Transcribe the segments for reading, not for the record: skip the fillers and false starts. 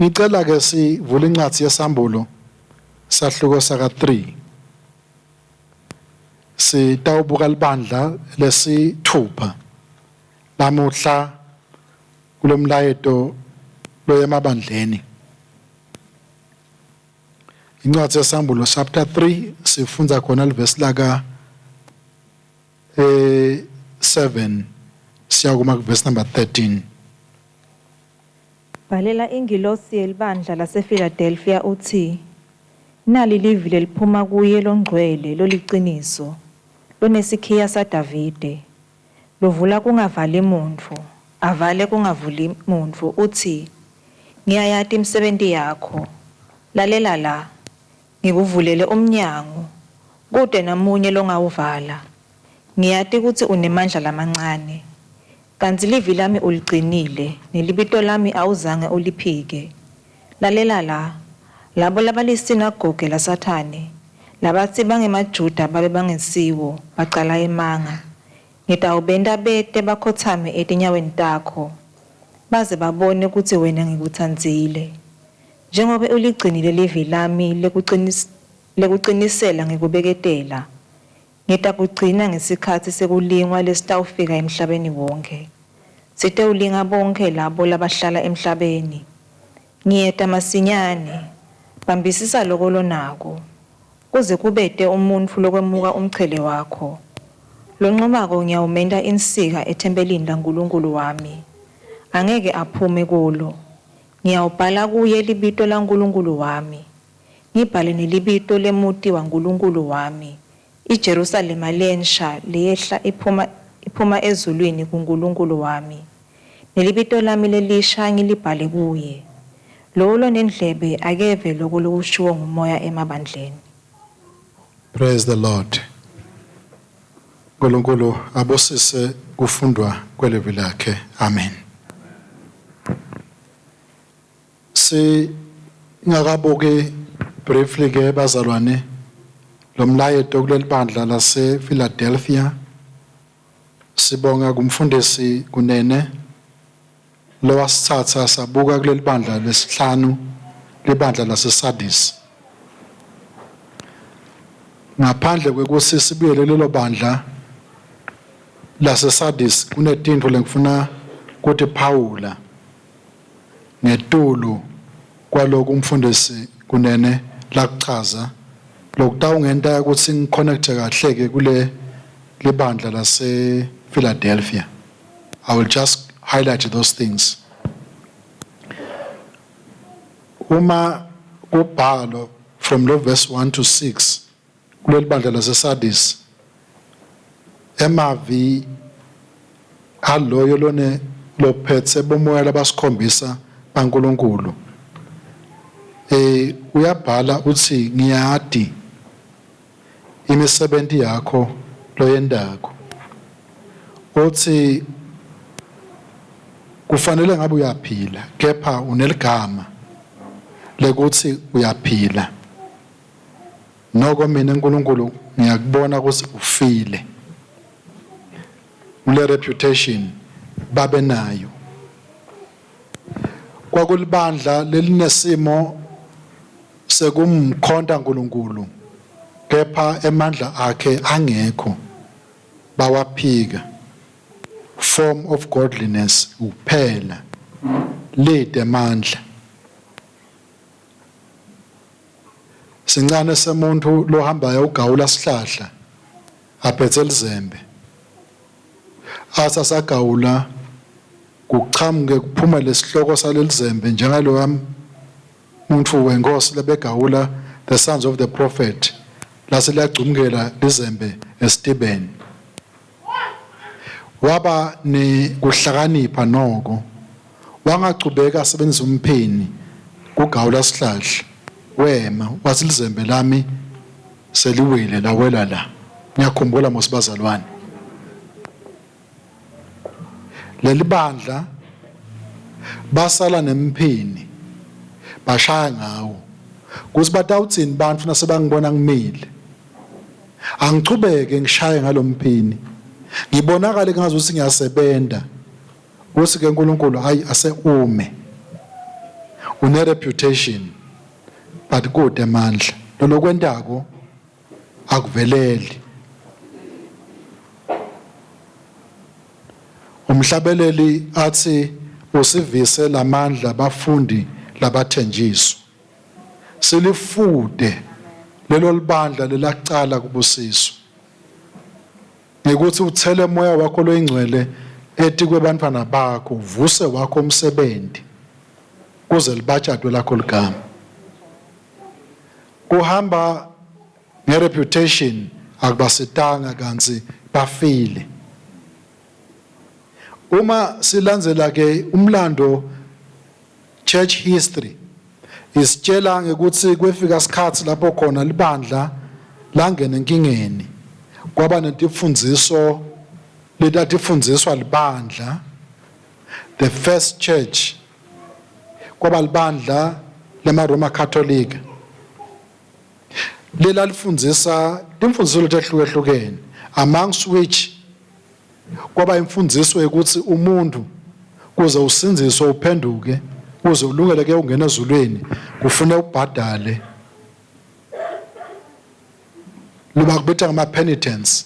Ngicela ke sivule incwadi yesambulo sahluko saka 3. Sitawubuka libandla lesithupha lamuhla kulomlayeto Loya Emabandleni. Incwadi yesambulo chapter 3 sifunda khona livesi laka 7 siya kuma verse number 13. Bhalela ingilosi yelibandla Lase-Filadefiya uthi, nali livile liphuma kuye longcwele loliciniso, lonesikhiya saDavide, lovula kungavali muntu, avale kungavuli muntu, uthi, ngiyayati imisebenzi yakho, lalela la, ngikuvulele umnyango, kude namunye longawuvala, ngiyati ukuthi unemandla lamancane, kanti livi lami uliqinile, nelibito lami awuzange uliphike. Lalela la, labo labalisinagoge laSathane, labathi bangemaJuda babe bangesiwo, baqala emanga. Ngitawubenda bete bakhothame etinyaweni takho, baze babone ukuthi wena ngikuthandzile. Njengoba uligcinile livi lami lekuqinisela ngikubeketela, ngitakugcina ngesikhathi sekulingwa lesitawufika emhlabeni wonke. Sitewulinga bonke labo labahlala emhlabeni. Ngiyeta masinyane, bambisisa lokho lonako, kuze kubete umuntu lokwemuka umchele wakho. Lonqumako ngiyawumenda insika ethempelini laNkulunkulu wami, angeke aphume kulo. Ngiyawubhala kuye libito laNkulunkulu wami, ngibhale nelibito lemuti waNkulunkulu wami, iJerusalema lensha liyehla iphuma ezulwini kuNkulunkulu wami. Nelibito lami lelisha ngilibhale kuye. Lo nendlebe akeve lokho lokushiwo ngumoya emabandleni. Praise the Lord. Nkulunkulu abosise kufundwa kwelevi lakhe. Amen. Ngakabuke briefly ke bazalwane lomlayeto kuleli bandla Lase-Filadefiya. Sibonga kumfundisi kunene lo wasithatha sabuka kuleli bandla lesihlanu libandla laseSardis. Ngaphandle kwekuthi sibuyele lelo bandla laseSardis kunetinto lengifuna ukuthi Phawula ngetulu kwaloko umfundisi kunene lakuchaza lokutawungenta ukuthi ngiconnecte kahle ke kule libandla Lase-Filadefiya. I will just highlight those things. Uma kubhalo from verse 1 to 6 kuleli bandla laseSardis, emavi aloyo lone lophethe bomoya labasikhombisa baNkulunkulu. Uyabhala uthi ngiyadi imisebenzi yakho loyendako. Uthi kufanele ngabe uyaphila, kepha uneligama lekuthi uyaphila. Noko mina uNkulunkulu ngiyakubona ukuthi ufile. Ule reputation babe nayo. Kwakulibandla lelinesimo sekumkhonta uNkulunkulu, kepha emandla akhe angekho, bawaphika. Form of godliness uphela, lead emandla. Sincane semuntu lohambayo ugawula sihlahla aphethe elizembe. Asa sagawula kuchamuke kuphuma lesihloko salelizembe njengalo umuntu wenkosi lebegawula the sons of the prophet lase liyagcumukela lizembe eStibeni. Waba ni kuhlakanipha noko, wangacubeka asebenzisa umpheni kugawula sihlahla, wema wathi lizembe lami seliwile lawela la. Ngiyakhumbula mosibazalwane leli bandla basala nemphini bashaya ngawo kuthi batawuthini bantu nasebangibona ngimile, angichubeke ngishaye ngalomphini, ngibonakala ngazuthi ngiyasebenta. Kuthi ke uNkulunkulu hayi ase ume une reputation but kude amandla lokwentako akuveleli. Umhlabeleli athi usivise lamandla bafundi labathenjiswa silifude lelo libandla lelacala kubusiso ngekuthi uthele moya wakho loyingcwele ethi kwebantwana bakho uvuse wakho umsebenzi kuze libajadwe lakho ligama. Kuhamba ngereputation akubasitanga kanzi bafile. Uma silandzela ke umlando church history isitshela ngekuthi kwefika isikhathi lapho khona libandla langena enkingeni kwaba netifundziso letatifundiswa libandla. The first church kwaba libandla lema Roma Catholic lela lifundisa timfundiso letahlukahlukene amongst which kwaba imfundiso ukuthi umuntu kuze usinziswe uphenduke kuze ulungele ke ungena ezulwini kufuna ubhadale loba kubetha ngama penitence.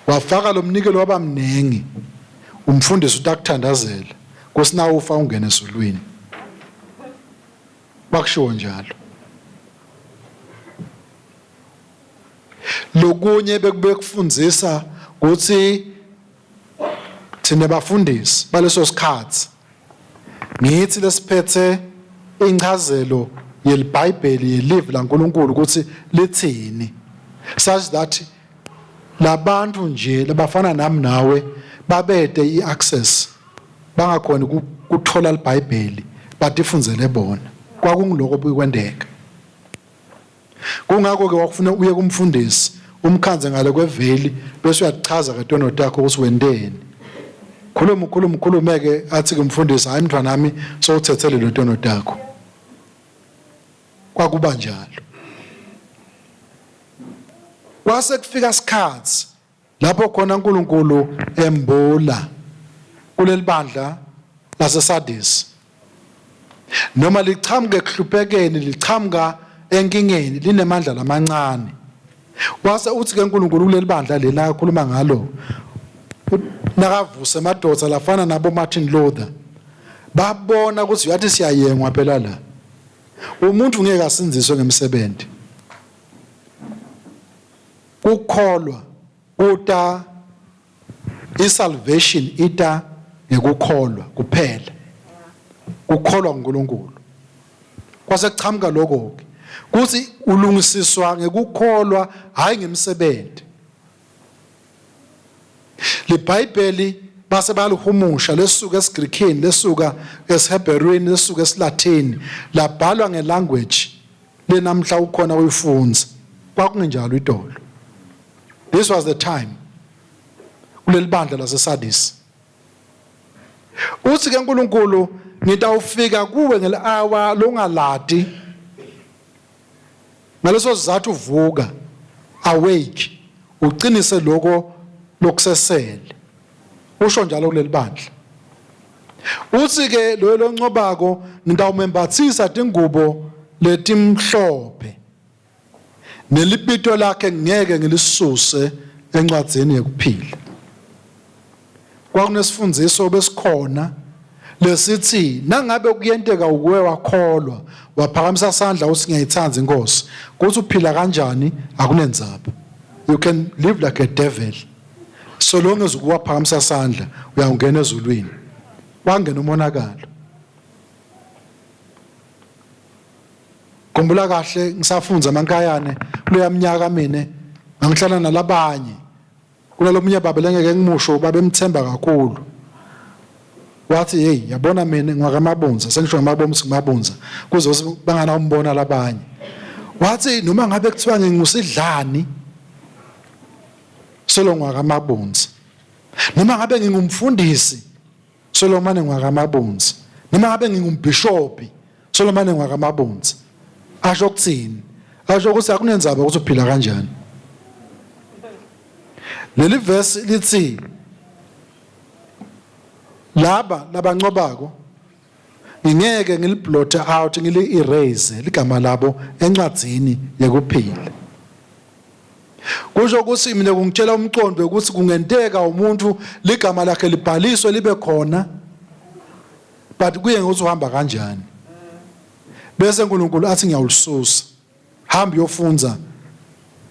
Wafaka lo mnikelo waba mnengi umfundisi utakuthandazela kusina ufa ungena ezulwini bakusho njalo. Lokunye bekube kufundisa ukuthi thina bafundisi baleso sikhathi ngithi lesiphethe incazelo yeliBhayibheli yelive laNkulunkulu ukuthi lithini such that labantu nje labafana nami nawe babede iaccess bangakhona ukuthola iBhayibheli batifundzele bona kwakungiloko bukwendeka. Kungakho ke wakufuna uye kumfundisi umkhanze ngale kweveli bese uyachaza katono takho ukuthi wendeni. Khulumeke athi kumfundisi hayi mntwana nami sowuthethele lo tono takho. Kwakuba njalo. Kwase kufika isikhathi lapho khona uNkulunkulu embula kuleli bandla laseSardis. Noma lichamuke kuhluphekeni lichamuka enkingeni linemandla lamancane. Wase uthi ke uNkulunkulu kuleli bandla leli akhuluma ngalo nakavuse amadoda lafana nabo Martin Luther babona ukuthi yathi siyayengwa phela la umuntu ngeke asinziswe ngemsebenzi ukukholwa uta isalvation ita ngekukholwa kuphela ukukholwa kuNkulunkulu. Kwase kuchamuka lokho kuthi ulungisiswa ngekukholwa hayi ngemsebenzi. LeBhayibheli base baluhumusha lesuka esiGreekini lesuka esiHeberwini lesuka esiLatini labhalwa ngelanguage lenamhla ukhona uyifunza kwakungenjalo idolo. This was the time kuleli bandla laseSardis. Uthi ke uNkulunkulu ngitawufika kuwe ngelawa longaladi ngaleso sizathu vuka awake uqinise lokho lokusesele usho njalo kuleli bandla. Uthi ke lo loncobako ngitawumembathisa tingubo letimhlophe nelipito lakhe ngeke ngilisuse encwadzini yekuphila. Kwakunesifundiso besikhona lesithi nangabe kuyenteka ukuwe wakholwa waphakamisa isandla uthi ngiyayithanza inkosi kuthi uphila kanjani akunenzaba. You can live like a devil so long as ukuwaphakamisa isandla uyangena ezulwini wangena umonakalo. Khumbula kahle ngisafunza amankayane kuloya mnyaka mina ngihlala nalabanye kunalomunye baba lengeke ngimusho babemthemba kakhulu. Wathi hey yabona mina ngwakamabunza sengisho ngamabunza kuze bangana umbona labanye. Wathi noma ngabe kuthiwa ngingusidlani solo ngwakamabunza noma ngabe ngingumfundisi Solomon ngwakamabunza noma ngabe ngingumbishopi Solomon ngwakamabunza asho ukuthini asho ukuthi akunenzaba ukuthi uphila kanjani. Leli verse lithi laba labancobako ngeke ngiliblotte out ngili erase ligama labo encwadzini yekuphila. Kusho ukuthi mina kungitshela umqondo ukuthi kungenteka umuntu ligama lakhe libhaliswe libe khona but kuye ngokuthi uhamba kanjani. Bese uNkulunkulu athi ngiyawulisusa. Hamba yofunza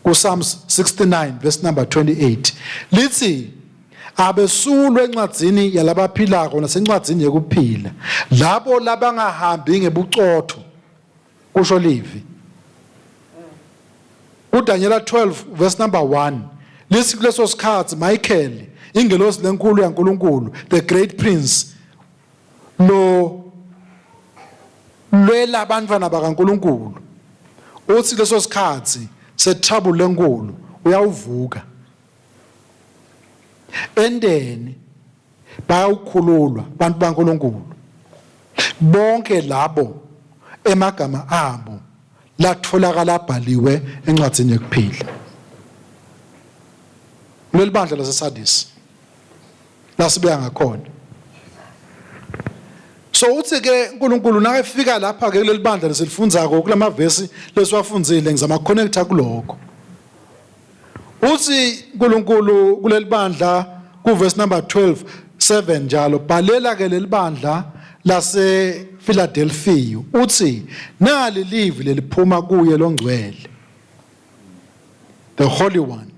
ku Psalms 69 verse number 28. Lithi abesulwe encwadzini yalabaphilako nasencwadzini yekuphila labo labangahambi ngebucotho kusho livi. UDaniel 12 verse number 1 lithi kuleso sikhathi Michael ingelosi lenkulu yaNkulunkulu the great prince lo lwela abantwana bakaNkulunkulu uthi leso sikhathi setrouble lenkulu uyawuvuka endeni bayawukhululwa abantu baNkulunkulu bonke labo emagama abo latholakala abhaliwe encwadzini yekuphila. Leli bandla laseSardis lasibuya ngakhona. So uthi ke uNkulunkulu nakafika lapha ke kuleli bandla lesilifundzako kulama verse lesiwafundzile ngizama connecta kuloko. Uthi uNkulunkulu kuleli bandla ku verse number 12:7 njalo bhalela ke leli bandla Lase-Filadefiya uthi nali livi leliphuma kuye longcwele the holy one.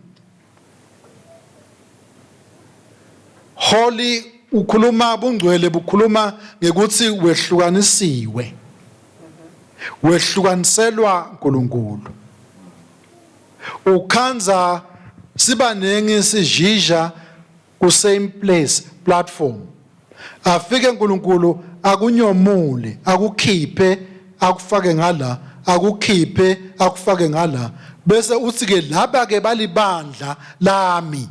Holy ukhuluma bungcwele bukhuluma ngekuthi wehlukanisiwe wehlukaniselwa uNkulunkulu ukhanza sibanengi sijija ku same place platform afike uNkulunkulu akunyomule akukhiphe akufake ngala akukhiphe akufake ngala bese uthi ke laba ke balibandla lami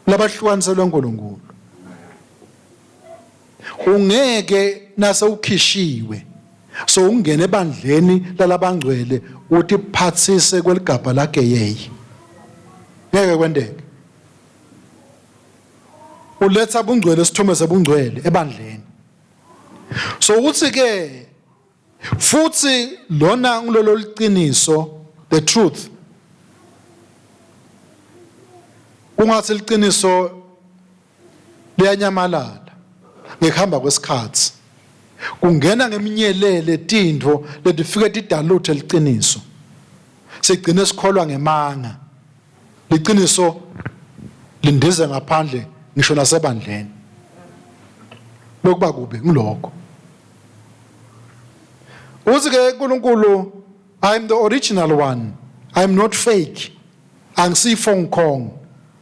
labahlukaniselwe uNkulunkulu ungeke nase ukhishiwe so ungene ebandleni lalabangcwele uthi phathise kweligaba lakhe yeyi ngeke kwendeke uletha bungcwele sithome sebungcwele ebandleni so uthi ke futhi lona ngilolo liqiniso the truth kungathi liqiniso liyanyamalala ngihamba kwesikhathi kungena ngeminyelele tindvo letifike tidaluthe liqiniso sigcine sikholwa ngemanga liqiniso lindize ngaphandle ngisho nasebandleni lokuba kube ngiloko uthi ke uNkulunkulu I'm the original one I'm not fake angisi phone kong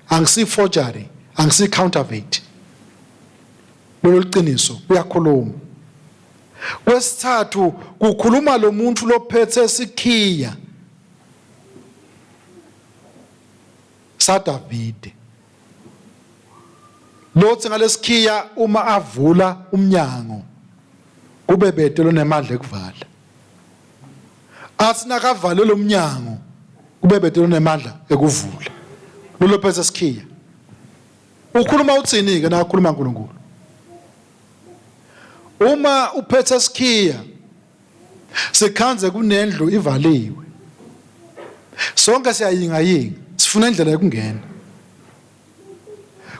angisi forgery angisi counterfeit lo liqiniso uyakhuluma kwesithathu kukhuluma lo muntu lophethe isikhiya saDavide lothi ngalesikhiya uma avula umnyango kube bede lonemandla ekuvala asina kavale lo mnyango kube bede lonemandla ekuvula lo phethe isikhiya ukhuluma uthini ke na ukhuluma uNkulunkulu uma uphethe isikhiya sikhanze kunendlu ivaliwe sonke siyayingayinga sifuna indlela yokungena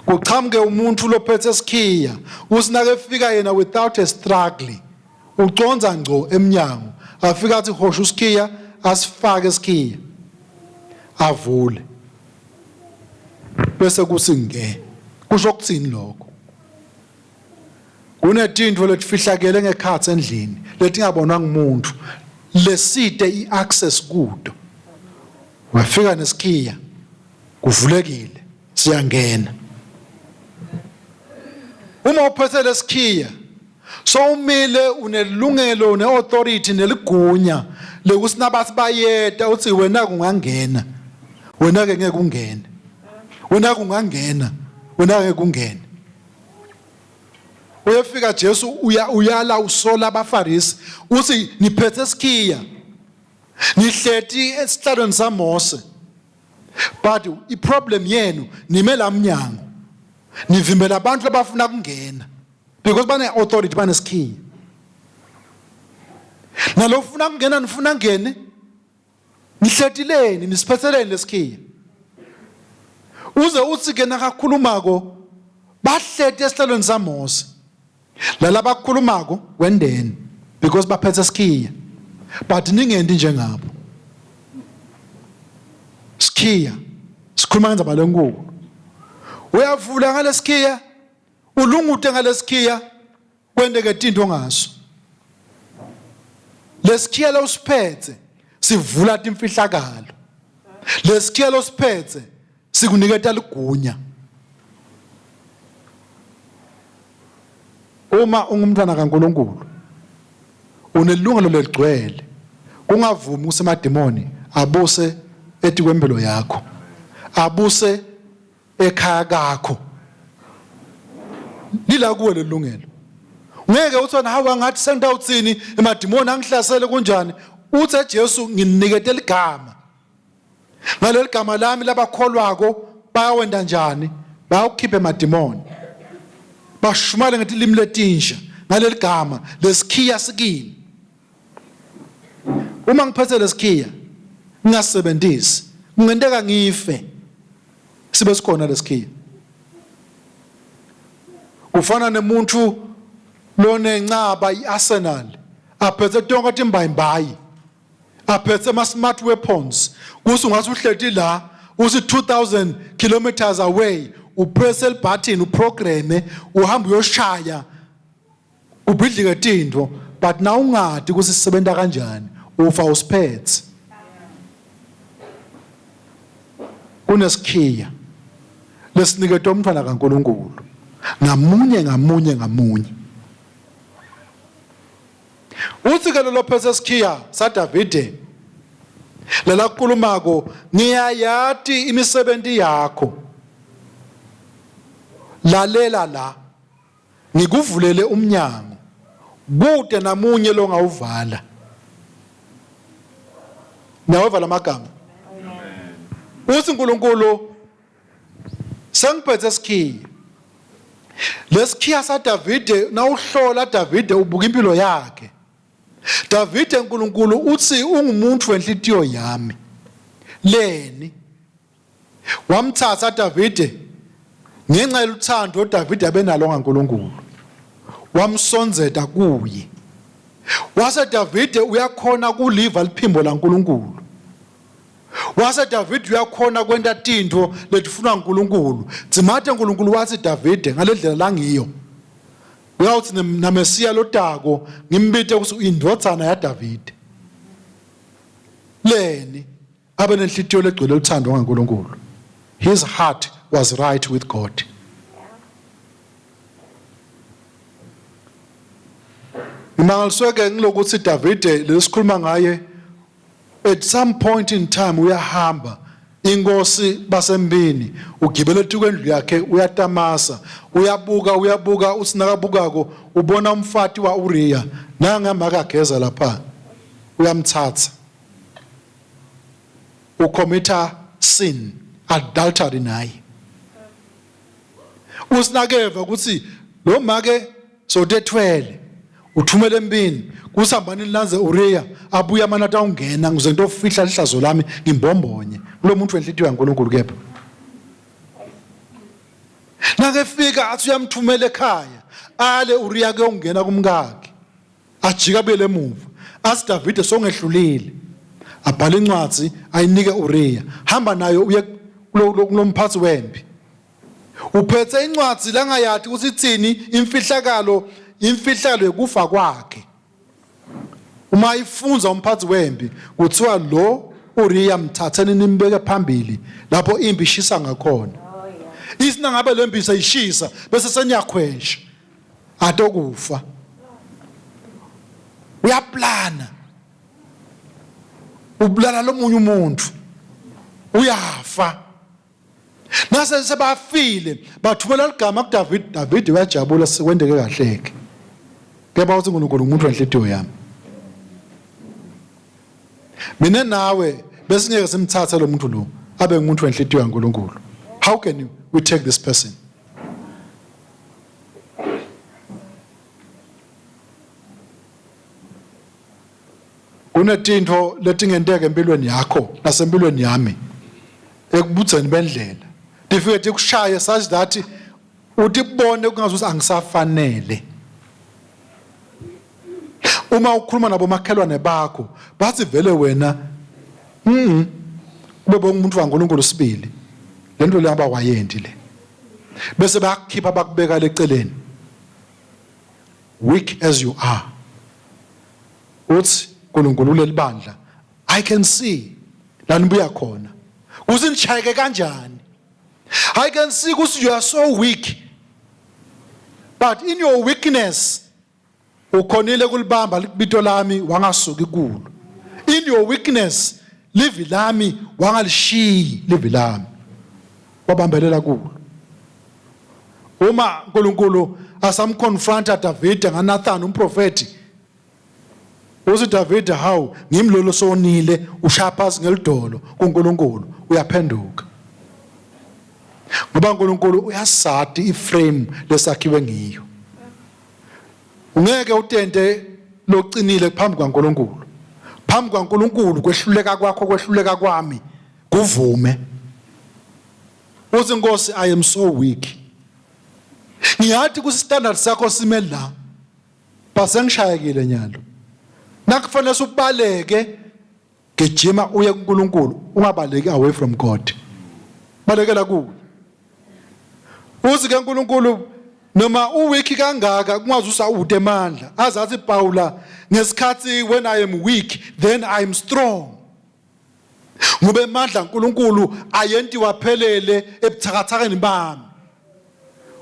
kuqhamuke umuntu lophethe isikhiya usinake fika yena without a struggle uconza ngco eminyango afika athi hosha usikhiya asifake isikhiya avule bese kusinge kusho ukuthini lokho kunetindvo letifihlakele ngekhatsi endlini letingabonwa ngumuntu leside iaccess kudo wafika nesikhiya kuvulekile siyangena uma uphethe lesikhiya so umile unelungelo neauthority neligunya lekusinabathi bayeta uthi wena kungangena wena ke ngeke ungene wena kungangena wena ngeke ungene uyefika Jesu uyala usola abafarisi uthi niphethe isikhiya nihleti esihlalweni saMose but iproblem yenu nime la mnyango nivimbela abantu abafuna kungena because bane authority bane sikhiya nalofuna kungena nifuna ngene nihletileni nisiphetheleni lesikhiya uze uthi ke nakakhulumako bahlete esihlalweni saMose lalaba bakhulumako wendeni because baphethe sikhiya but ningendi njengabo sikhiya sikhuluma ngenza balenkulu uyavula ngalesikhiya ulungute ngalesikhiya kwendeke tinto ngaso lesikhiya lo siphethe sivula timfihlakalo lesikhiya lo siphethe sikuniketa ligunya uma ungumntwana kaNkulunkulu unelungelo leligcwele kungavumi usemademoni abuse etikwempilo yakho abuse ekhaya kakho lila kuwe lelungelo ngeke uthona hawa ngathi sengidawutsini emademoni angihlasele kunjani uthi eJesu nginikete ligama ngaleli gama lami labakholwako bayawenda njani bayawukhipha emademoni bashumale ngetilimi letinsha ngaleli gama lesikhiya sikini uma ngiphethe lesikhiya ngingasebenzisi ngenteka ngife sibe sikhona lesikhiya kufana nemuntu lonencaba iArsenal aphethe tonke timbayimbayi aphethe ama smart weapons kusungathi uhleti la usi 2000 kilometers away upress el button uprogramme uhamba uyoshaya ubhidlike tinto but na ungadi kusisebenta kanjani ufa usiphethe kunesikhiya lesinikete umntwana kaNkulunkulu ngamunye uthi ke lo phethe sikhiya saDavide lela kukhulumako ngiyayati imisebenzi yakho lalela la ngikuvulele umnyango kude namunye lo ngawuvala nawavala amagama uthi uNkulunkulu sengiphethe sikhiya lesikhiya saDavide nawuhlola Davide ubuka impilo yakhe Davide uNkulunkulu uthi ungumuntu wenhlitiyo yami leni wamthatha Davide ngenxa yeluthando Davide abenalo ngaNkulunkulu wamsonzeta kuye wase Davide uyakhona kuliva liphimbo laNkulunkulu wase Davide uyakhona kwenta tinto letifuna uNkulunkulu dzimathe uNkulunkulu wathi Davide ngalendlela langiyo uyawuthi naMesiya lotako ngimbite ukuthi uyindodzana yaDavide leni abe nenhlitiyo legcwele uthando ngaNkulunkulu his heart was right with God imangalisweke ngilokuthi Davide lesikhuluma ngaye at some point in time uyahamba inkosi basembini ugibele etukwendlu yakhe uyatamasa uyabuka usinakabukako ubona umfati wa Uriya nangamakageza lapha uyamthatha ucommita sin adultery naye usinakeva ukuthi lo make sotethwele uthumele empini kusambani lanze Uriya abuya manata ungena ngize into ofihla lihlazo lami ngimbombonye kulo muntu wenhlitiyo yaNkulunkulu kepha nakefika athi uyamthumela ekhaya ale Uriya ke ungena kumkakhe ajika bele emuva asi Davide songehlulile abhala incwadi ayinike Uriya hamba nayo uye kulomphathi wempi uphethe incwadi langayathi ukuthi ithini imfihlakalo yekufa kwakhe uma ifunza umphathi wempi kuthiwa lo Uriya mthatheni nimbeke phambili lapho impi ishisa ngakhona isina ngabe lempi sayishisa bese senyakhwesha atokufa uyaplana ubulala lomunye umuntu uyafa nase sebafile bathumela igama kuDavide Davide uyajabula sekwendeke kahleke keba uthi uNkulunkulu umuntu wenhlitiyo yami mina nawe besingeke simthathe lo muntu lo abe umuntu wenhlitiyo yaNkulunkulu how can we take this person Kunetinto letingenteke empilweni yakho nasempilweni yami ekubudzeni bendlela. Difike tikushaye such that uthi kubone kungazuthi angisafanele. Uma ukhuluma nabo makhelwane bakho bathi vele wena kube umuntu kaNkulunkulu sibili. Lento le abawayendi le. Bese bayakhipha bakubeka leceleni. Weak as you are. Uthi uNkulunkulu lelibandla, I can see la nibuya khona. Uzinchayeke kanjani? I can see ukuthi you are so weak. But in your weakness ukhonile kulibamba libito lami wangasuki kulo. In your weakness livi lami wangalishiyi livi lami. Wabambelela kulo. Uma uNkulunkulu asamconfronta David ngaNathan umprofeti. Uthi David how ngimlolo sonile ushaphazi ngelidolo kuNkulunkulu uyaphenduka. Ngoba uNkulunkulu uyasati iframe lesakhiwe ngiyo. Ungeke utente locinile phambi kwaNkulunkulu. Phambi kwaNkulunkulu kwehluleka kwakho kwehluleka kwami kuvume. Uthi Nkosi I am so weak. Ngiyathi ku standard sakho sime la. Basengishayekile nyalo. Nakufanele ubaleke gejima uye kuNkulunkulu ungabaleki away from God. Balekela kuwe. Uthi ke uNkulunkulu noma uweak kangaka kungazi usawude emandla azathi Paula ngesikhathi when I am weak then I am strong. Ngoba emandla uNkulunkulu ayenti waphelele ebuthakathakeni bami.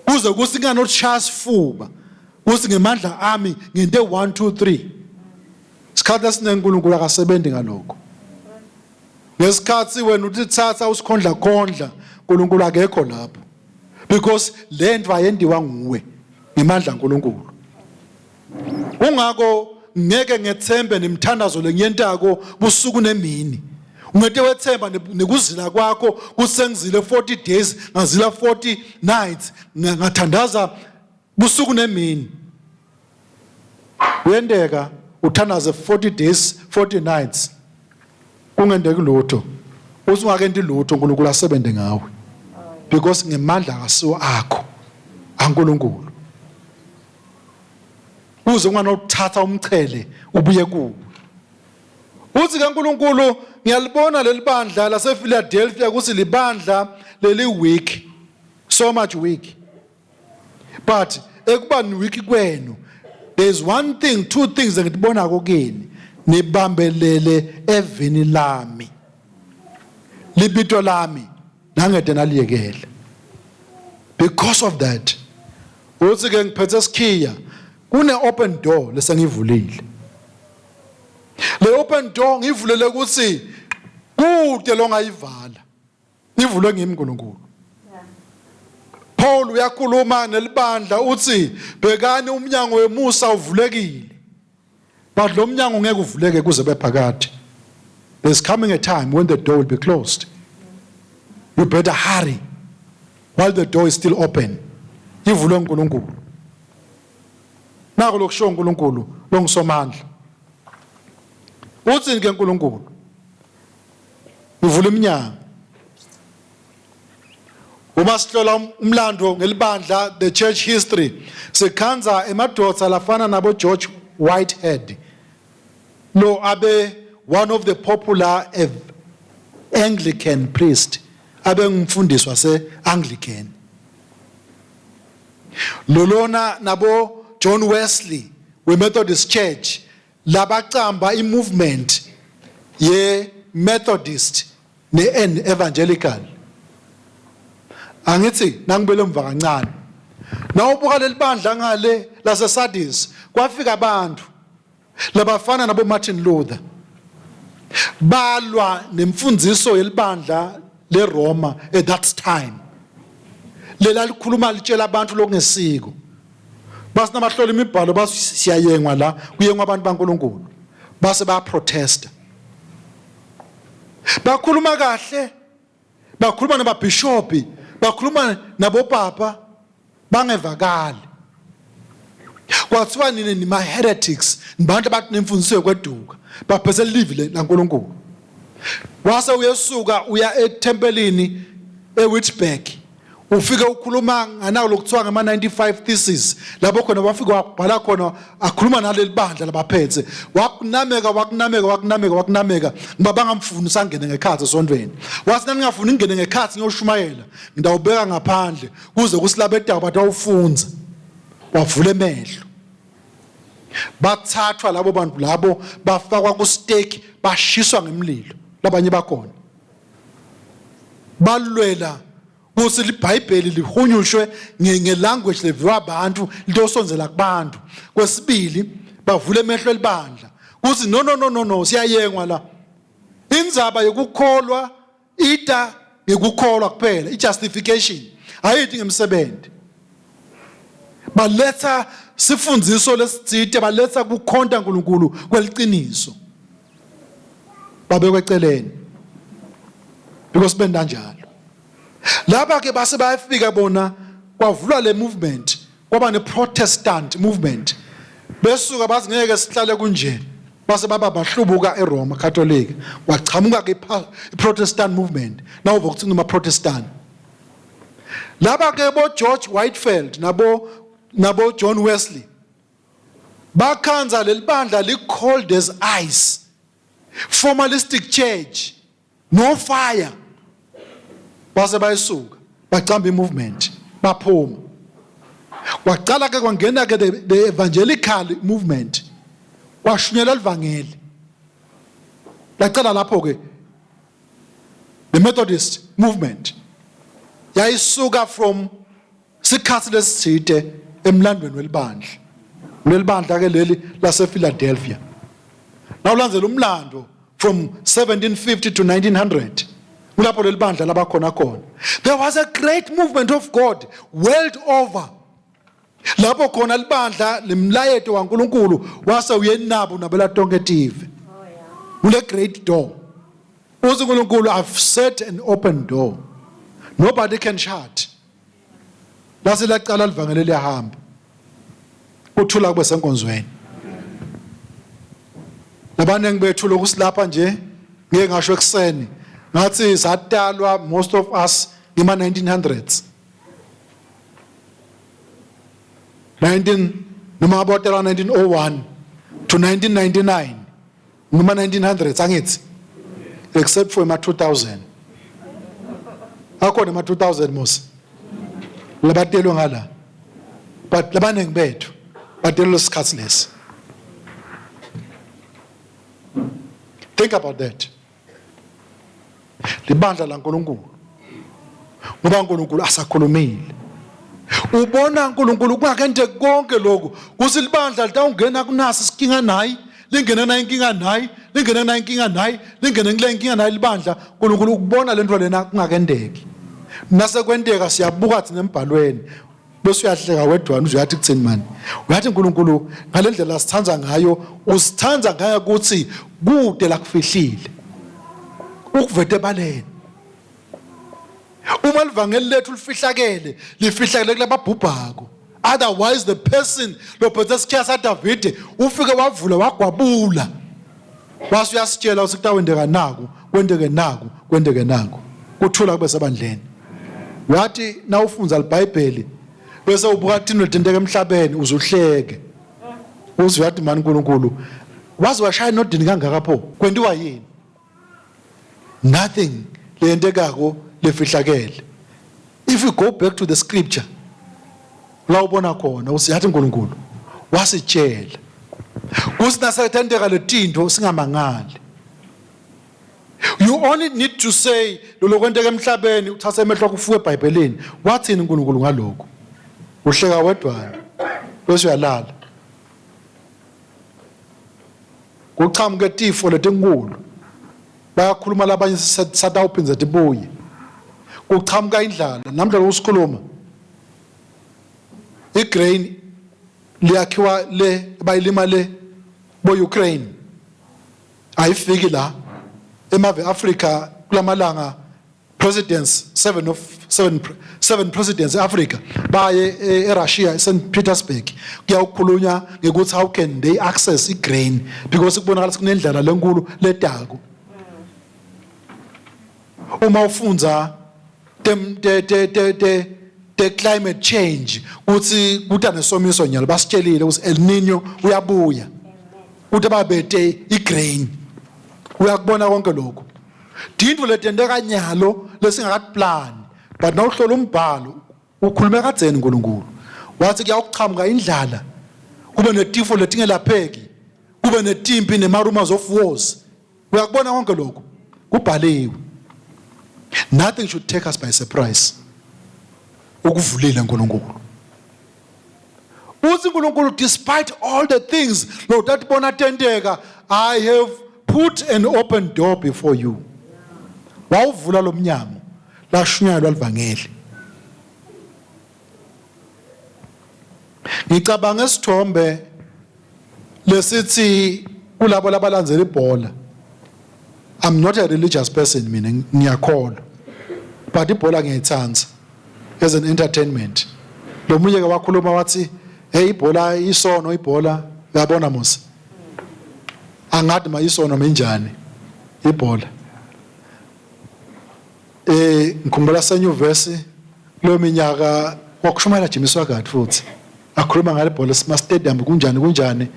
Kuze kusingana nokushaya sifuba. Kuthi ngemandla ami nginte 1 2 3. Isikhathi esineNkulunkulu akasebenzi ngalokho. Ngesikhathi wena uthi thatha usikhondla khondla uNkulunkulu akekho lapho. Because lento ayendiwa nguwe ngemandla uNkulunkulu. Ungako ngeke ngethembe nemthandazo lenyentako busuku nemini. Ungete wethemba nekuzila kwakho kusengizile 40 days ngazila 40 nights ngathandaza busuku nemini. Uyendeka uthandaze 40 days 40 nights kungendeki lutho. Usungakenti lutho uNkulunkulu asebenze ngawe. Because ngemandla akasiwo akho aNkulunkulu. Uze unganothatha umchele ubuye kuwo. Uthi kaNkulunkulu ngiyalibona lelibandla Lase-Filadefiya ukuthi libandla leli weak, so much weak. But ekuba ni weak kwenu there is one thing, two things engitibona kokini nibambelele evini lami. Libito lami nangede naliyekela. Because of that uthi ke ngiphethe sikhiya kune open door lesengivulile. Le open door ngivulele ukuthi kude longayivala. Ngivulwe ngimi uNkulunkulu. Paul uyakhuluma nelibandla uthi bhekani umnyango wemusa uvulekile. But lo mnyango ngeke uvuleke kuze bephakathi. There's coming a time when the door will be closed. You better hurry while the door is still open. Ivulwe uNkulunkulu. Nako lokusho uNkulunkulu longisomandla. Uthi ke uNkulunkulu uvula iminyango. Uma sihlola umlando ngelibandla the church history sikhanza emadoda lafana nabo George Whitehead lo abe one of the popular Anglican priest abe ngumfundisi wase-Anglican. Lolona nabo John Wesley we-Methodist Church labacamba i-movement ye-Methodist ne-evangelical. Angithi nangibele mva kancane. Nawubuka lelibandla ngale lase-Sardis kwafika abantu labafana nabo Martin Luther. Balwa nemfundiso yelibandla leRoma at that time. Lela likhuluma litshela abantu lokungesiko. Basi nabahlola imibhalo basiyayengwa la kuyengwa abantu baNkulunkulu. Base bayaprotesta. Bakhuluma kahle. Bakhuluma nababishopi, bakhuluma nabopapa bangevakali. kwathiwa nini nima heretics nibantu abathi nemfundiso kweduka baphese live laNkulunkulu wase uyesuka uya etempelini eWitchburg ufike ukhuluma nganako lokuthiwa ngama 95 thesis lapho khona bafika wabhala khona akhuluma naleli bandla labaphethe wakunameka ngoba bangamfuni usangene ngekhathi esontweni wathi ningafuni ingene ngekhathi ngiyoshumayela ngidawubeka ngaphandle kuze kusilabedaba bathi awufunza wavula emehlo bathathwa labo bantu labo bafakwa ku stake bashiswa ngemlilo labanye bakhona balwela kuthi iBhayibheli lihunyushwe ngelanguage leviwa abantu litosonzela kubantu kwesibili bavule emehlo elibandla kuthi no siyayengwa la indzaba yokukholwa ita ngekukholwa kuphela ijustification ayithi ngemsebenzi baletha sifundziso lesitsite baletha kukhonta uNkulunkulu kweliqiniso babekwe eceleni because benda njalo laba ke base bayafika bona kwavulwa le movement kwaba ne Protestant movement besuka bazi ngeke sihlale kunje base baba bahlubuka eRoma Catholic wachamuka ke iProtestant movement nawo ukuthina ama Protestant laba ke bo George Whitefield nabo John Wesley bakhanza lelibandla li cold as ice formalistic church no fire base bayisuka bacamba imovement baphuma waqala ke kwangena ke the evangelical movement washunyela livangeli lacala lapho ke the Methodist movement yayisuka from sikhathi lesithite emlandweni welibandla lelibandla ke leli Lase-Filadefiya nawulandzela umlando from 1750 to 1900 kulapho lelibandla labakhona khona there was a great movement of God world over lapho khona libandla lemlayeto waNkulunkulu wase uyenabo nabela tonketive kule great door uze uNkulunkulu I've set an open door nobody can shut lase laqala livangeli liyahamba kuthula kube senkonzweni labanenge bethu lokusilapha nje ngeke ngasho ekseni ngathi satalwa most of us ngima 1900s 19 noma abotela 1901 to 1999 ngima 1900s angithi except for ma 2000 akhona ma 2000 mos labatelo ngala but labanenge bethu batelo isikhathi lesi think about that libandla laNkulunkulu ngoba uNkulunkulu asakhulumile ubona uNkulunkulu kungakente konke lokho kusi libandla litawungena kunasi sikinga nayi lingena na inkinga nayi lingena na inkinga nayi lingena ngile inkinga nayi libandla uNkulunkulu ukubona lento lena kungakendeki nase kwenteka siyabuka thina embhalweni bese uyahleka wedwana uyathi kuthini manje uyathi uNkulunkulu ngalendlela sithanza ngayo usithanza ngayo ukuthi kude la kufihlile ukuvete baleni uma livangeli lethu lifihlakele kulababhubhako otherwise the person lo phethesikhaya sa David ufike wavula wagwabula wase uyasitshela ukuthi kutawendeka naku kwendeke naku kuthula kube sebandleni wathi na ufunza iBhayibheli bese ubuka thini letendeka emhlabeni uzuhleke uyathi mani uNkulunkulu wazi washaya nodini kangaka pho kwendiwa yini nothing leyendekako lefihlakele if you go back to the scripture la ubona khona usiyathi uNkulunkulu wasitshela kusina setendeka letinto singamangali you only need to say lo kwenteka emhlabeni uthatha emehlo kufuka eBhayibhelini wathini uNkulunkulu ngalokho uhleka wedwana bese uyalala kuchamuke itifo letenkulu bayakhuluma labanye satawuphinza tibuye kuchamuka indlala namhla usikhuluma igrain liyakhiwa le bayilima le bo Ukraine ayifiki la emave Africa kulamalanga presidents 7 of seven presidents e-Africa baye eRussia eSt Petersburg kuyakhulunywa ngekuthi how can they access igrain because kubonakala kunendlela lenkulu ledaku uma ufunza the climate change uthi kutane somiso nyalo basitshelile ukuthi El Niño uyabuya uthi babete igrain uyakubona konke lokho dinto letendeka nyalo lesingakaplan but nawuhlola umbhalo ukhuluma kadzeni uNkulunkulu wathi kuyakuchamuka indlala kube netifo letingelapheki kube netimpi nema-rumors of wars uyakubona konke lokho kubhaliwe. Nothing should take us by surprise. Ukuvulile uNkulunkulu. Uthi uNkulunkulu despite all the things Lord that bona tendeka I have put an open door before you. Wawuvula lo mnyango lashunyayelwa livangeli. Ngicabanga isithombe lesithi kulabo labalandzela ibhola. I'm not a religious person mina ngiyakholwa. But ibhola ngiyayithanda as an entertainment. Lo munye ke wakhuluma wathi hey ibhola isono ibhola uyabona musa. Angathi mayisono menjani ibhola. Ngikhumbula senyuvesi lo minyaka wakushumayela Jimiswa kade futhi. Akhuluma ngale bhola sima stadium kunjani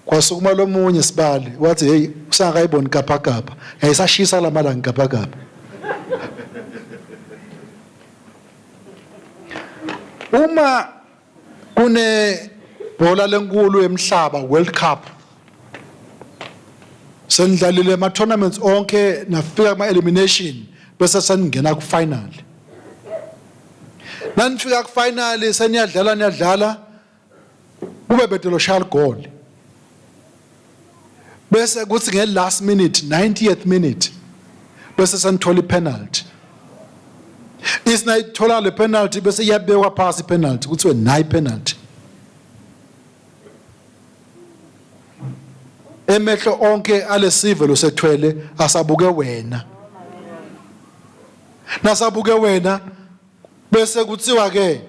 kwasukuma lo munye sibali wathi hey usangayibona kapakapa yayisashisa lamalanga kapakapa. Uma kune bhola lenkulu emhlaba World Cup senidlalile ama tournaments onke nafika kuma elimination bese saningena ku final. Nanifika ku final niyadlala kube betelo shal goal. Bese kuthi nge last minute 90th minute bese sanithola penalty. Isnayithola le penalty bese iyabekwa phansi penalty kuthiwe nayi penalty. Emehlo onke alesivelo sethwele asabuke wena. Nasabuke wena bese kuthiwa ke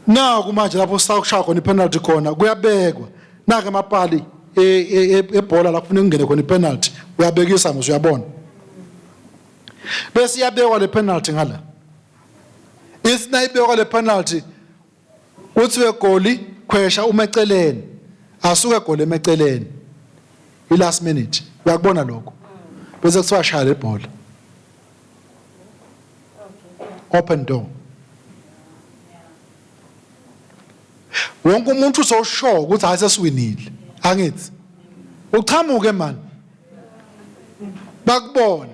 naku manje lapho sawushaya khona ipenalty khona kuyabekwa nake amapali ebhola la kufanele ungene khona ipenalty uyabekisa manje uyabona bese iyabekwa le penalty ngala isinayibekwa le penalty kuthiwe goli khwesha umeceleni asuke goli emeceleni last minute uyakubona lokho bese kuthiwa shaya le bhola open door. Wonke umuntu usosho ukuthi ayisesiwinile angithi uchamuke man bakubone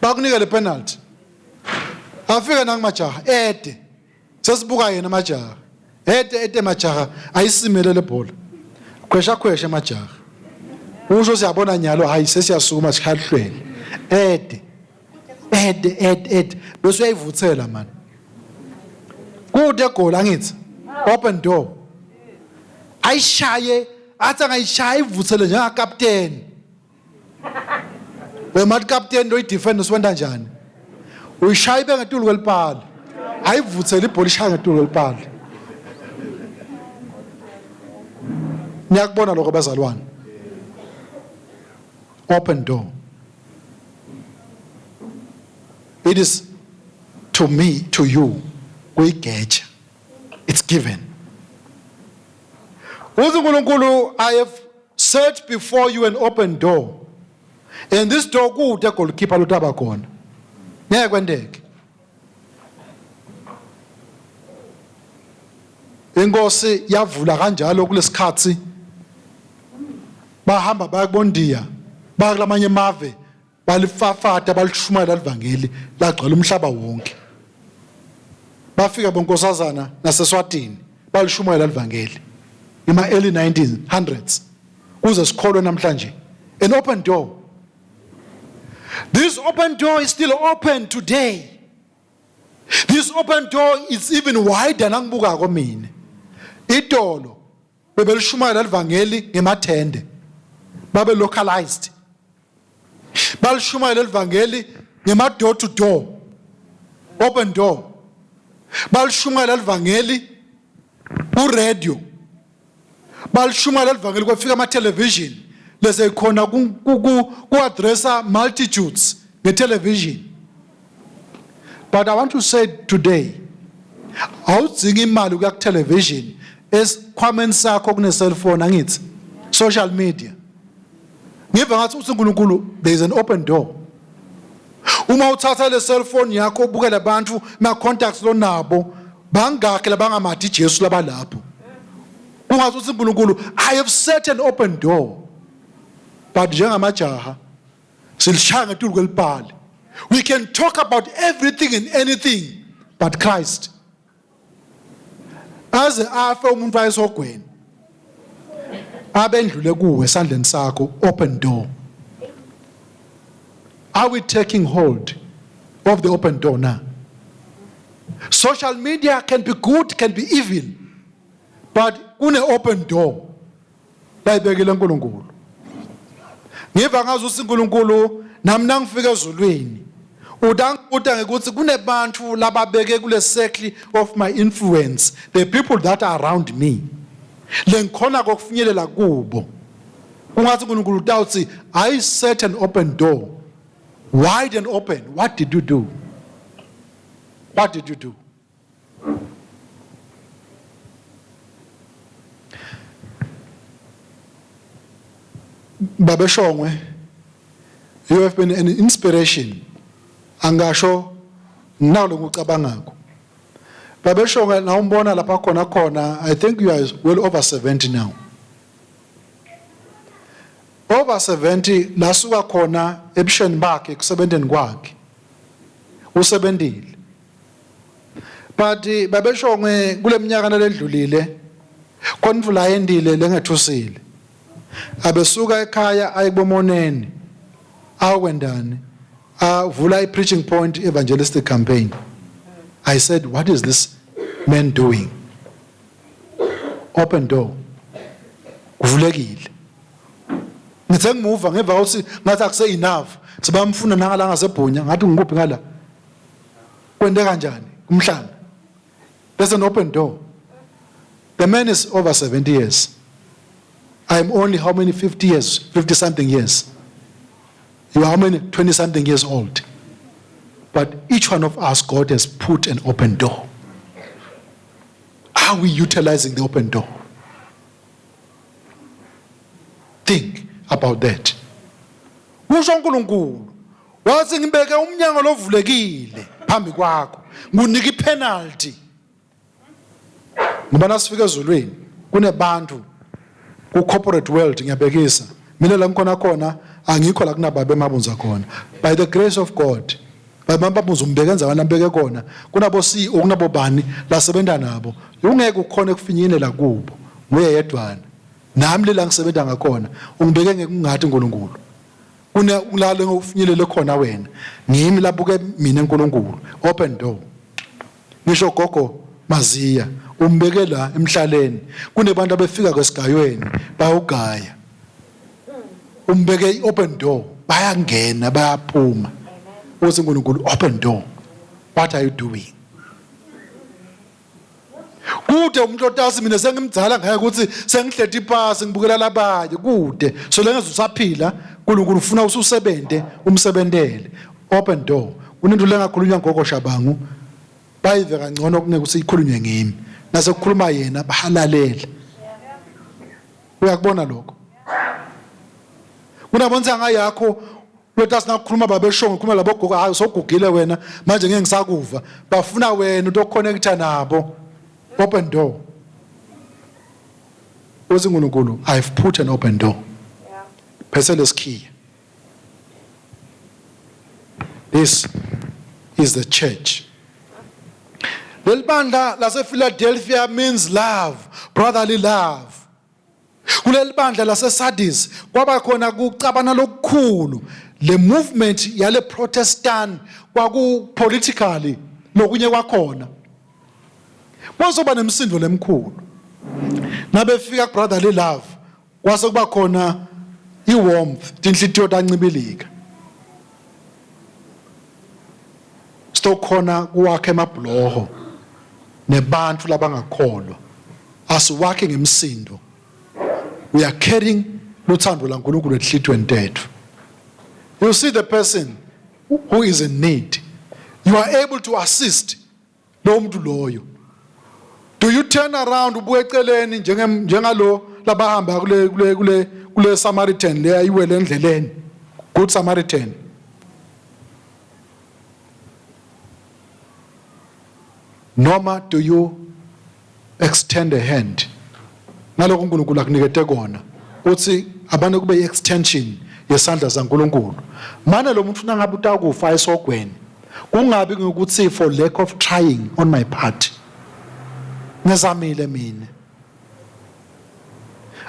bakunika le penalty afika nangimajaha ede sesibuka yena majaha ede majaha ayisimele le bhola khwesha majaha usho siyabona nyalo hayi sesiyasukuma sikhahlwele ede bese uyayivuthela man kude goal angithi open door ayishaye athi angayishaya ivuthele njenga captain wemathi captain lo idefend uswenda njani uyishaya ibe ngetulu kweliphala ayivuthele ibhola ishaya ngetulu kweliphala. Niyakubona lokho bazalwane open door. It is to me, to you, we get. It's given. I have set before you an open door. And this door kude goalkeeper lutaba khona. Ngeke kwendeke. Inkosi yavula kanjalo kulesikhathi. Bahamba bayakubondiya, bakulamanye amave. Balifafata balishumayela livangeli lagcwala umhlaba wonke. Bafika bonkosazana naseSwatini balishumayela livangeli ima early 1900s kuze sikholwe namhlanje. An open door. This open door is still open today. This open door is even wider nangibuka komina. Idolo bebelishumayela livangeli ngemathende babe localized. Balishumayela livangeli ngema door to door. open door. Balishumela livangeli ku-radio. Balishumela livangeli kwafika ama-television. Lese khona ku-addressa multitudes nge-television. But I want to say today, awudzingi imali ukuya ku-television esikhwameni sakho kune-cellphone angithi, social media. Ngiva ngathi uNkulunkulu, there is an open door. Uma uthatha le cellphone yakho ubukela abantu ma-contacts lonabo, bangakhe labangamathi Jesu labalapho. Ungathi uNkulunkulu, I have set an open door. But njengamajaha silishaya ngetulu kwelibhali. We can talk about everything and anything but Christ. Aze afe umuntu ayesogweni, abendlule kuwe esandleni sakho, open door. Are we taking hold of the open door now? Social media can be good, can be evil, but kune open door layibekile uNkulunkulu. Ngiva ngazi uNkulunkulu nami nangifika ezulwini udanguta ngekuthi kunebantu lababeke kule circle of my influence, the people that are around me. Lengikhona kokufinyelela kubo. Kungathi uNkulunkulu utawuthi I set an open door, wide and open. What did you do? What did you do? Baba Shongwe, you have been an inspiration. Angasho now lokucabangako. Baba Shongwe na umbona lapha khona, I think you are well over 70 now. Over 70 lasuka khona ebusheni bakhe kusebenzeni kwakhe. Usebenzile. But Baba Shongwe kule minyaka ledlulile khona imvula yendile lengethusile. Abesuka ekhaya ayibomoneni akwendani avula preaching point evangelistic campaign. I said, what is this man doing? Open door. Kuvulekile. Ngithe ngimuva ngeva ukuthi ngathi akuse enough. Sibamfuna nangala ngasebhunya ngathi ngikuphi ngala. Kwende kanjani kumhlanga. There's an open door. The man is over 70 years. I'm only how many 50 years, 50 something years. You are how many 20 something years old. But each one of us, God has put an open door. Are we utilizing the open door? Think about that. Kusho uNkulunkulu, wathi ngibeke umnyango lovulekile phambi kwakho, ngunika ipenalty. Ngoba nasifika ezulwini kunebantu ku corporate world ngiyabekisa. Mina la ngikhona khona angikho la kunababe emabunza khona. By the grace of God, babamabunza umbekenza abana mbeke khona. Kunabo CEO kunabo bani la sebenza nabo. Ungeke ukhona ukufinyelela kubo. Nguye yedwana. Nami la ngisebenza ngakhona ungibeke ngekungathi uNkulunkulu. Ulale ngokufinyelele khona wena. Ngimi labuke mina uNkulunkulu. Open door. Ngisho gogo Maziya umbeke la emhlaleni. Kunebantu abefika kwesigayweni bayogaya. Umbeke open door. Bayangena bayaphuma. Uthi uNkulunkulu open door. What are you doing? Kude umuntu otasi mina sengimdzala ngeke ukuthi sengihlethe ipasi ngibukela labaye kude so lengeze usaphila uNkulunkulu ufuna ususebente umsebentele. Open door. Kunento lengakhulunywa ngoko Shabangu bayive kangcono kuneke usikhulunywe ngimi nase kukhuluma yena bahalalele. Uyakubona lokho? Kunabonza ngayakho lotasi nakukhuluma babeshongo khuluma labo gogo hayi sogugile wena manje ngeke ngisakuva bafuna wena utoconnecta nabo. Open door. uNkulunkulu, I've put an open door. Phesele isikhiya. This is the church. Libandla Lase-Filadefiya means love, brotherly love. Kuleli bandla lase-Sardis kwaba khona kucabana lokukhulu le movement yale Protestant kwaku politically lokunye kwakhona. Kwazoba nemsindo lemkhulu. Nabefika brotherly love kwase kuba khona iwarmth, inhlitiyo tancibilika. Stokhona kuwakhe emabhloho nebantu labangakholwa. Asiwakhe ngemsindo. We are carrying luthando laNkulunkulu enhlitweni tethu. You see the person who is in need. You are able to assist lo muntu loyo. Do you turn around ubuye eceleni njengalo labahamba kule Samaritan le ayiwele endleleni? Good Samaritan. Noma do you extend a hand? Ngaloko uNkulunkulu akunikete kona. Uthi abane kube extension yesandla zaNkulunkulu. Manje lo muntu nangabe utakufa esogweni. Kungabi ngokuthi for lack of trying on my part. Ngizamile mina.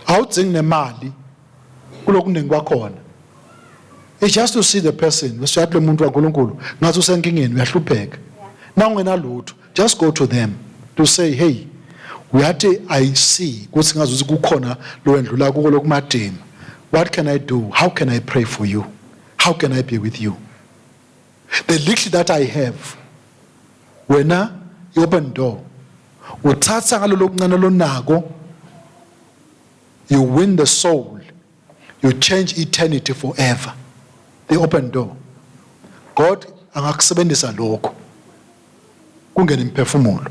Awudzingi nemali kulokuningi kwakhona. It's just to see the person. Wesiyathi lo muntu waNkulunkulu ngathi usenkingeni uyahlupheka. Na ungena lutho, just go to them to say, hey, uyathi I see ukuthi ngazuthi kukhona lo endlula kuko lokumadima. What can I do? How can I pray for you? How can I be with you? The little that I have, wena you open door. Uthatha ngalo lokuncane lonako, you win the soul. You change eternity forever. The open door. God angakusebenzisa lokho. Kungena imphefumulo.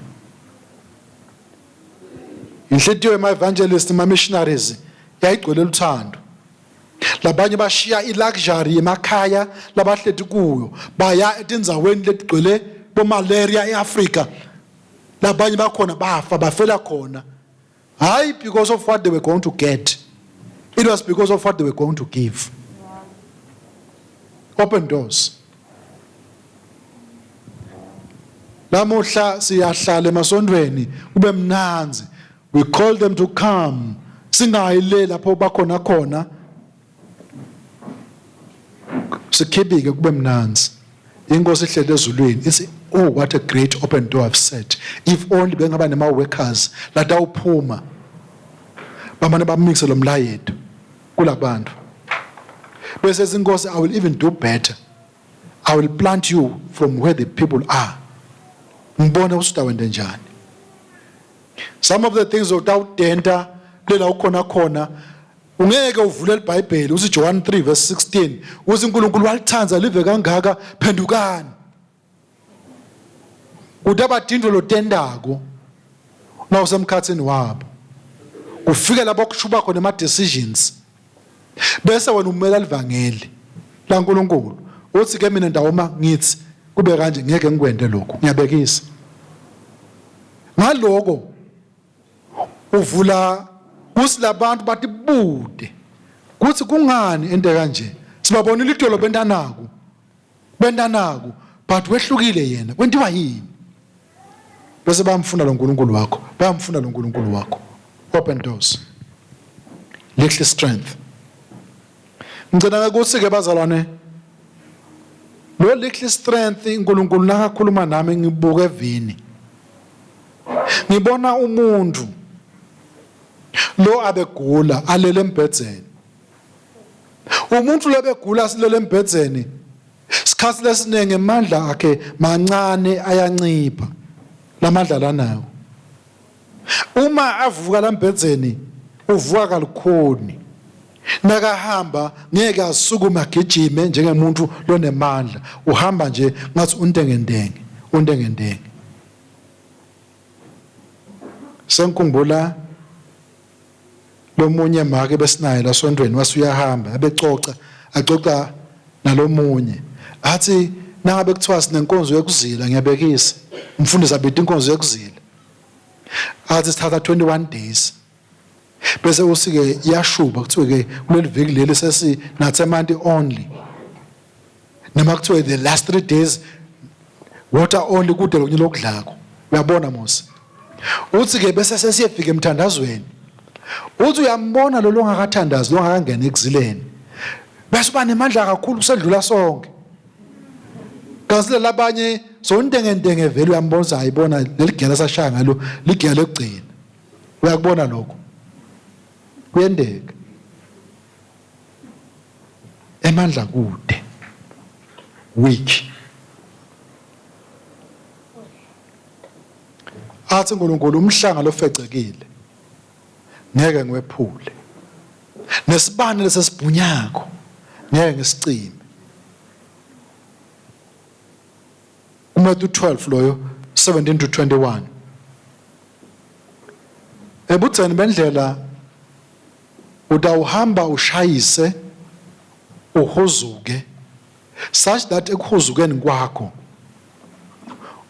Inhlitiyo ema-evangelists, ma-missionaries, yayigcwele luthando. Labanye bashiya i-luxury emakhaya labahleti kuyo. Baya etindzaweni letigcwele bo-malaria e-Africa. Labanye bakhona bafa, bafela khona. Hayi because of what they were going to get. It was because of what they were going to give. Open doors. Lamuhla siyahlala emasondweni kube mnanzi. We call them to come. Singayile lapho bakhona khona. Sikhibike kube mnanzi. Inkosi ihlele ezulwini. It's oh, what a great open door I've set. If only bengaba nema workers lata uphuma. Bamane bamixe lo Umlayeto kulabantu. Bese inkosi, I will even do better. I will plant you from where the people are. Mbona usitawende njani. Some of the things utawudenta lela ukhona khona ungeke uvule iBhayibheli uthi John 3 verse 16 uthi uNkulunkulu walithanza live kangaka phendukani. Udabadindwe lo tendako na usemkhathini wabo. Kufike lapho kushuba khona ama decisions. Bese wena umela livangeli la uNkulunkulu uthi ke mina ndawoma ngithi kube kanje ngeke ngikwende lokho ngiyabekisa. Ngaloko uvula kusilabantu bathi bude kuthi kungani ente kanje sibabonile idolo bentanaku but wehlukile yena kwentiwa yini. Bese bayamfuna lo uNkulunkulu wakho. Open doors. Little strength. Ngicela ukuthi ke bazalwane lo little strength uNkulunkulu nakakhuluma nami ngibuka evini. Ngibona umuntu lo abegula alele embhedzeni. Umuntu lo begula silele embhedzeni. Sikhathi lesinenge amandla akhe mancane ayancipha. Lamandla lanawo. Uma avuka lambhedzeni uvuka kalukhuni. Nakahamba ngeke asukuma agijime njengemuntu lonemandla. Uhamba nje ngathi undengendenge. Sengikhumbula lo munye make besinaye la sondweni wasuyahamba acoca nalomunye. Athi nangabe kuthiwa sinenkonzo yokuzila ngiyabekisa. Umfundisi abithi inkonzo yokuzila. Athi sithatha 21 days. Bese usike yashuba kuthiwe ke kuleli viki leli sesi nathi amanti only. Noma kuthiwe the last 3 days water only kude lokudlako. Uyabona mos. Uthi ke bese sesiyefika emthandazweni. Uthi uyambona lo longakathandazi lo ngakangena ekuzileni. Bese uba nemandla kakhulu usedlula sonke. Kasile labanye sondengendenge vele uyambona ayibona leligela sashaya ngalo ligela lokugcina. Uyakubona lokho. Kuyendeka. Emandla kude. Weak. athi uNkulunkulu umhlanga lofecekile ngeke ngiwephule nesibane lesesibhunyako ngeke ngisicime. Matthew 12 loyo 17 to 21. Ebutheni bendlela utawuhamba ushayise uhuzuke such that ekuhuzukeni kwakho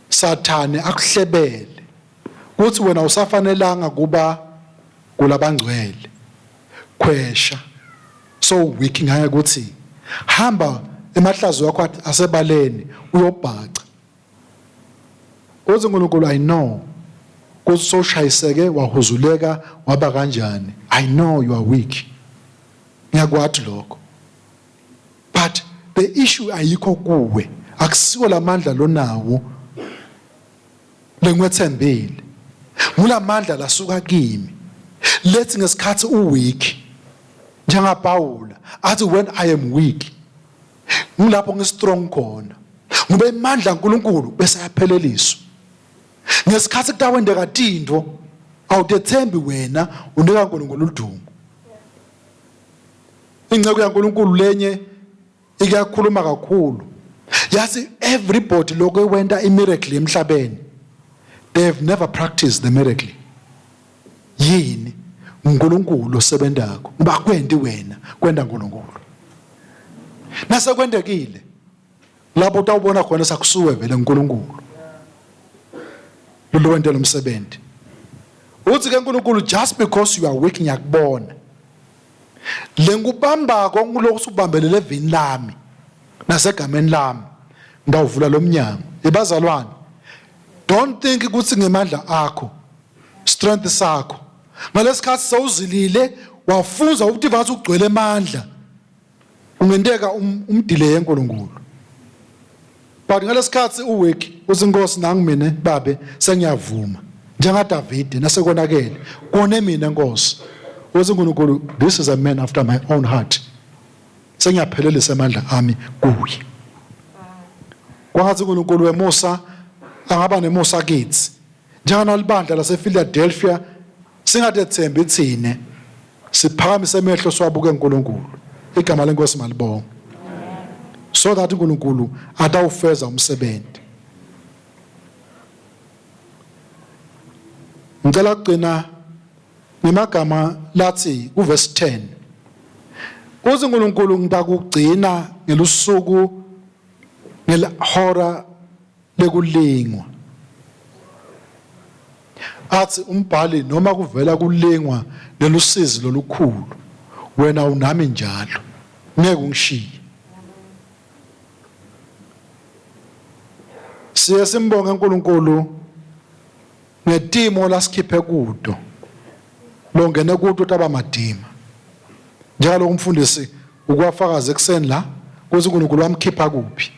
Sathane akuhlebele uthi wena usafanelanga kuba kulabangcwele khwesha so weak ngaye ukuthi hamba emahlazo yakho asebaleni uyobhaca. Uthi uNkulunkulu I know ukuthi soshayiseke wahuzuleka waba kanjani. I know you are weak. Ngiyakwathi lokho. But the issue ayikho kuwe. Akusiwo lamandla lonawo lengwethembile. Ngulamandla lasuka kimi. Lethi ngesikhathi uweak njengaPaula athi when I am weak ngilapho ngistrong khona. Ngoba imandla kaNkulunkulu bese yapheleliswa. Ngesikhathi kutawendeka into awudethembi wena unika uNkulunkulu udumo. Ingcebo yaNkulunkulu lenye ikakhuluma kakhulu. Yazi everybody lokho wenda imiracle emhlabeni they have never practiced the miracle. Yini uNkulunkulu osebenzako ngoba kwendi wena kwenda uNkulunkulu. Nase kwendekile lapho utawubona khona sakusuwe vele uNkulunkulu. Lo wendela umsebenzi. Uthi ke uNkulunkulu just because you are weak ngiyakubona. Lengubamba konkulo usubambelele evini lami nasegameni lami ngawuvula lomnyango. Ebazalwane don't think ukuthi ngemandla akho strength sakho ngalesikhathi sawuzilile wafunza ukuthi vathi ugcwele amandla ungenteka umdile yeNkulunkulu. But ngalesikhathi uweak uzinkosi nangimine babe sengiyavuma njenga David nasekonakele kone mina Nkosi uthi uNkulunkulu this is a man after my own heart sengiyaphelelisa amandla ami kuye. Kwangathi uNkulunkulu weMusa angaba nemusa kithi njengana libandla Lase-Filadefiya singadethembi thine siphakamise emehlo siwabuke uNkulunkulu igama leNkosi malibonga so that uNkulunkulu atawufeza umsebenzi. Ngicela ukugcina ngemagama lathi uverse 10 uthi uNkulunkulu ngidakugcina ngelusuku ngelahora lekulingwa. Athi umbhali noma kuvela kulingwa lelusizi lolukhulu wena unami njalo ngeke ungishiye. Siye simbonge uNkulunkulu ngetimo lasikhiphe kudo longene kudo taba madima njalo umfundisi ukwafakaza ekseni la ukuthi uNkulunkulu wamkhipha kuphi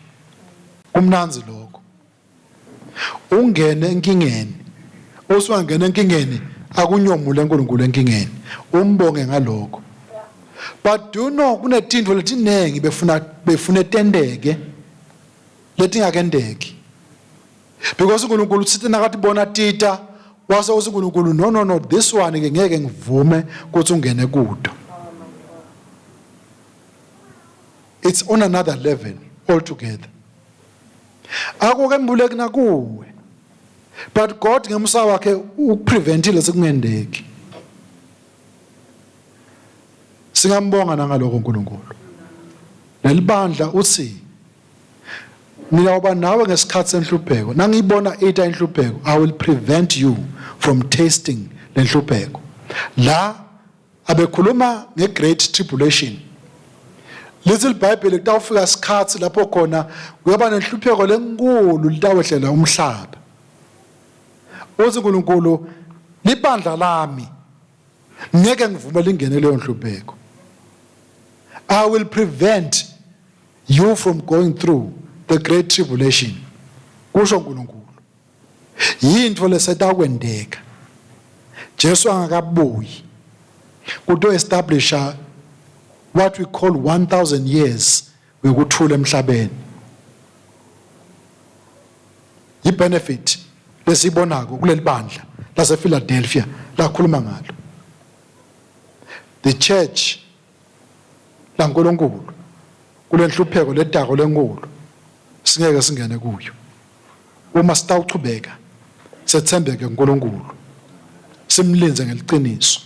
kumnanzi lokho. Ungene enkingeni oswangena enkingeni akunyomule uNkulunkulu enkingeni umbonge ngalokho. But do you know kunetinto letinengi befuna etendeke letingakendeki because uNkulunkulu sithi nakathi bona tita wase uNkulunkulu no this one ke ngeke ngivume ukuthi ungene kudo. It's on another level altogether. Akuke mbuleki nakuwe. But God ngemusa wakhe ukupreventile sekungendeki. Singambonga nangaloko uNkulunkulu. Nelibandla uthi ngiyawuba nawe ngesikhathi senhlupheko nangibona ita inhlupheko I will prevent you from tasting lenhlupheko. La abekhuluma nge-great tribulation. Little Bible litawufika isikhathi lapho khona kuyaba nenhlupheko lenkulu litawehlela umhlaba. Uthi uNkulunkulu libandla lami ngeke ngivume lingene leyo nhlupheko. I will prevent you from going through the great tribulation. Kusho uNkulunkulu. Yinto lesetakwendeka. Jesu angakabuyi kuto establish what we call 1000 years wekuthula emhlabeni. I benefit lesibonako kuleli bandla Lase-Filadefiya la khuluma ngalo. The church la nkulunkulu kulenhlupheko ledako lenkulu singeke singene kuyo. Uma sitawuchubeka sethembeke kuNkulunkulu simlinze ngeliqiniso.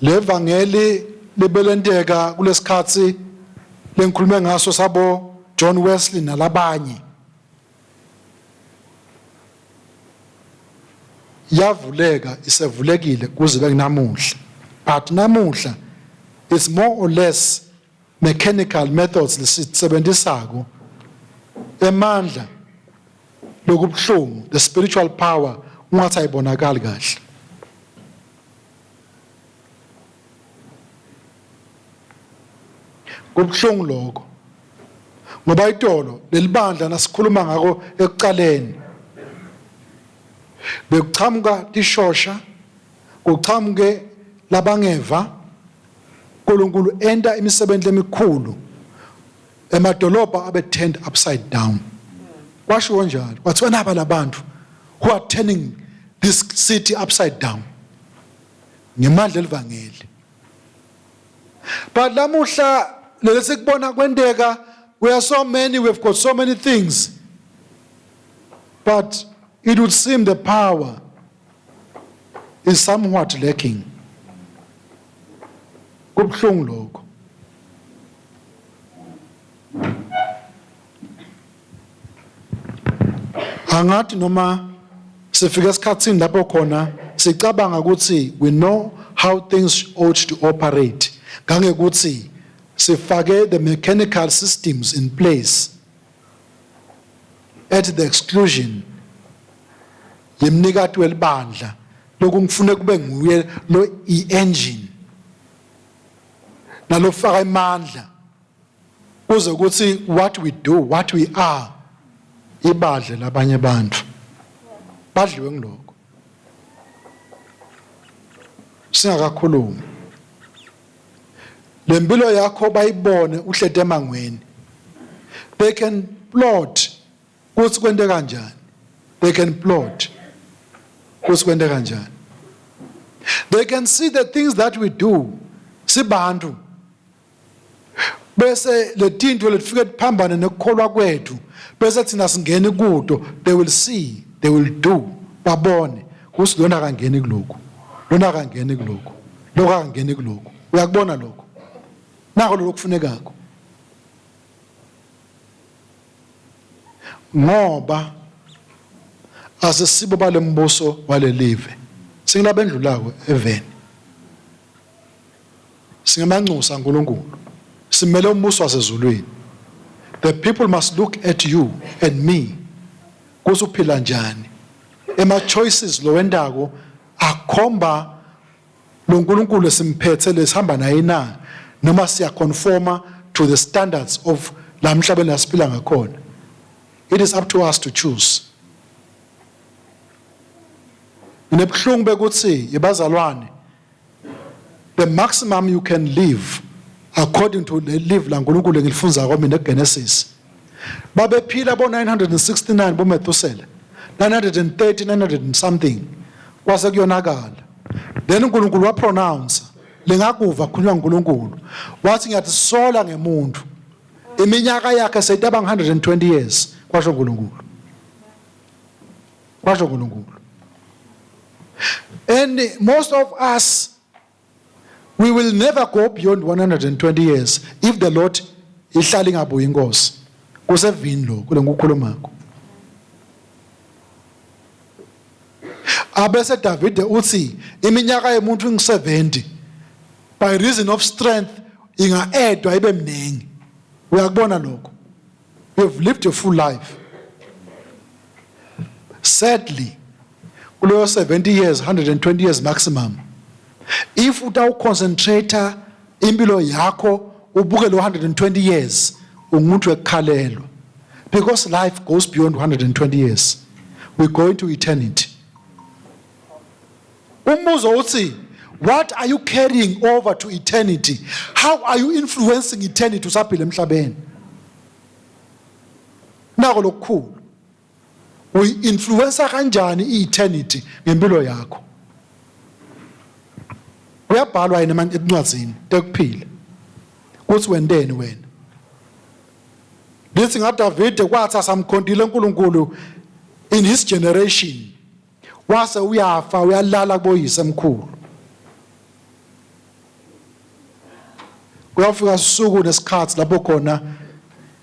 Levangeli libelenteka kulesikhathi lengikhulume ngaso sabo John Wesley nalabanye. Yavuleka isevulekile kuze bekunamuhla. But namuhla it's more or less mechanical methods lesisebenzisako emandla lokubhlungu, the spiritual power ungathi ayibonakali kahle. Kubhlungu lokho ngoba itolo lelibandla nasikhuluma ngako ekuqaleni bekuchamuka tishosha kuchamuke labangeva uNkulunkulu enta imisebenzi emikhulu emadolobha abe turned upside down. Washo njalo wathiwa naba labantu who are turning this city upside down ngemandla elivangeli. But lamuhla lesikubona kwendeka, we are so many, we've got so many things, but it would seem the power is somewhat lacking. Kubhlungu lokho. Angathi noma sifika esikhatsini lapho khona sicabanga ukuthi we know how things ought to operate. Gange ukuthi sifake the mechanical systems in place at the exclusion yemnikati welibandla lokhu ngifune kube nguye lo engine nalofaka imandla kuze ukuthi what we do, what we are ibadle labanye abantu badliwe ngiloko singakakhulumi lempilo yakho bayibone uhlede emangweni. They can plot ukuthi kwente kanjani. They can plot ukuthi kwente kanjani. They can see the things that we do sibantu bese letinto letifike liphambane nekukholwa kwethu bese thina singene kudo. They will see, they will do, babone ukuthi lona akangeni kuloko, lona akangeni kuloko, lokho akangeni kuloko. Uyakubona lokho nako lokufunekako ngoba asisibo balembuso walelive singilabendlulako eveni singamanxusa uNkulunkulu simele umbuso wasezulwini. The people must look at you and me kuthi uphila njani. Ema choices lo wendako akhomba lo nkulunkulu esimphethe lesihamba naye na noma siya conforma to the standards of la mhlabeni asiphila ngakhona. It is up to us to choose. Nginebhlungu bekuthi yebazalwane, the maximum you can live according to the live la nkulunkulu engilifunza kwami neGenesis babephila bo 969 bo Methusela 930 900 and something kwase kuyonakala. Then uNkulunkulu wa pronounce lengakuva kunywa uNkulunkulu wathi ngiyathi sola ngemuntu iminyaka yakhe seyitaba 120 years kwasho uNkulunkulu. Kwasho uNkulunkulu. And most of us, we will never go beyond 120 years if the Lord ihlala ingabuyi inkosi kusevini lo kule ngukhulumako. Abese David uthi iminyaka yemuntu ngi70 by reason of strength inga-edwa ibe mningi. Uyakubona lokho. You've lived a full life. Sadly, kuleyo 70 years 120 years maximum, if utawuconcentrate impilo yakho ubuke lo 120 years umuntu ekhalelwa, because life goes beyond 120 years. We go into eternity. Umbuzo uthi What are you carrying over to eternity? How are you influencing eternity usaphila emhlabeni? Nako lokukhulu. Uyi-influencer kanjani i-eternity ngempilo yakho? Uyabhalwa yini encwadzini tekuphila kuthi wenteni wena? Lithi ngaDavide kwathi asamkhondile uNkulunkulu in his generation wase uyafa uyalala kuboyise emkhulu. Kuyafika usuku nesikhathi lapho khona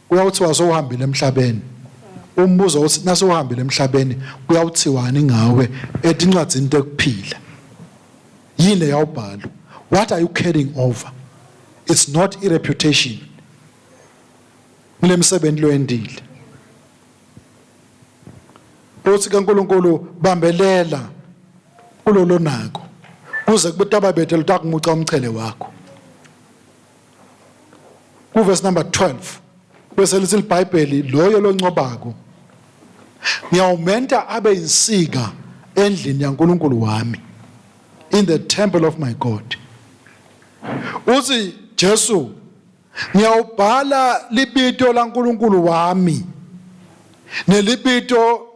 kuyawuthi wazowuhambile emhlabeni. Umbuzo uthi nasowuhambile emhlabeni kuyawuthiwani ngawe edincwadzini tekuphila? Yini yawubhala? What are you carrying over? It's not a reputation. Kulemsebenzi loyendile. Uthi kaNkulunkulu bambelela kulolo nako kuze kubutaba bethu lutakumunca umchele wakho. Verse number 12 bese lithi iBhayibheli loyo loncobako ngiyawumenta abe insika endlini yaNkulunkulu wami, in the temple of my God. Uthi Jesu ngiyawubhala libito laNkulunkulu wami nelibito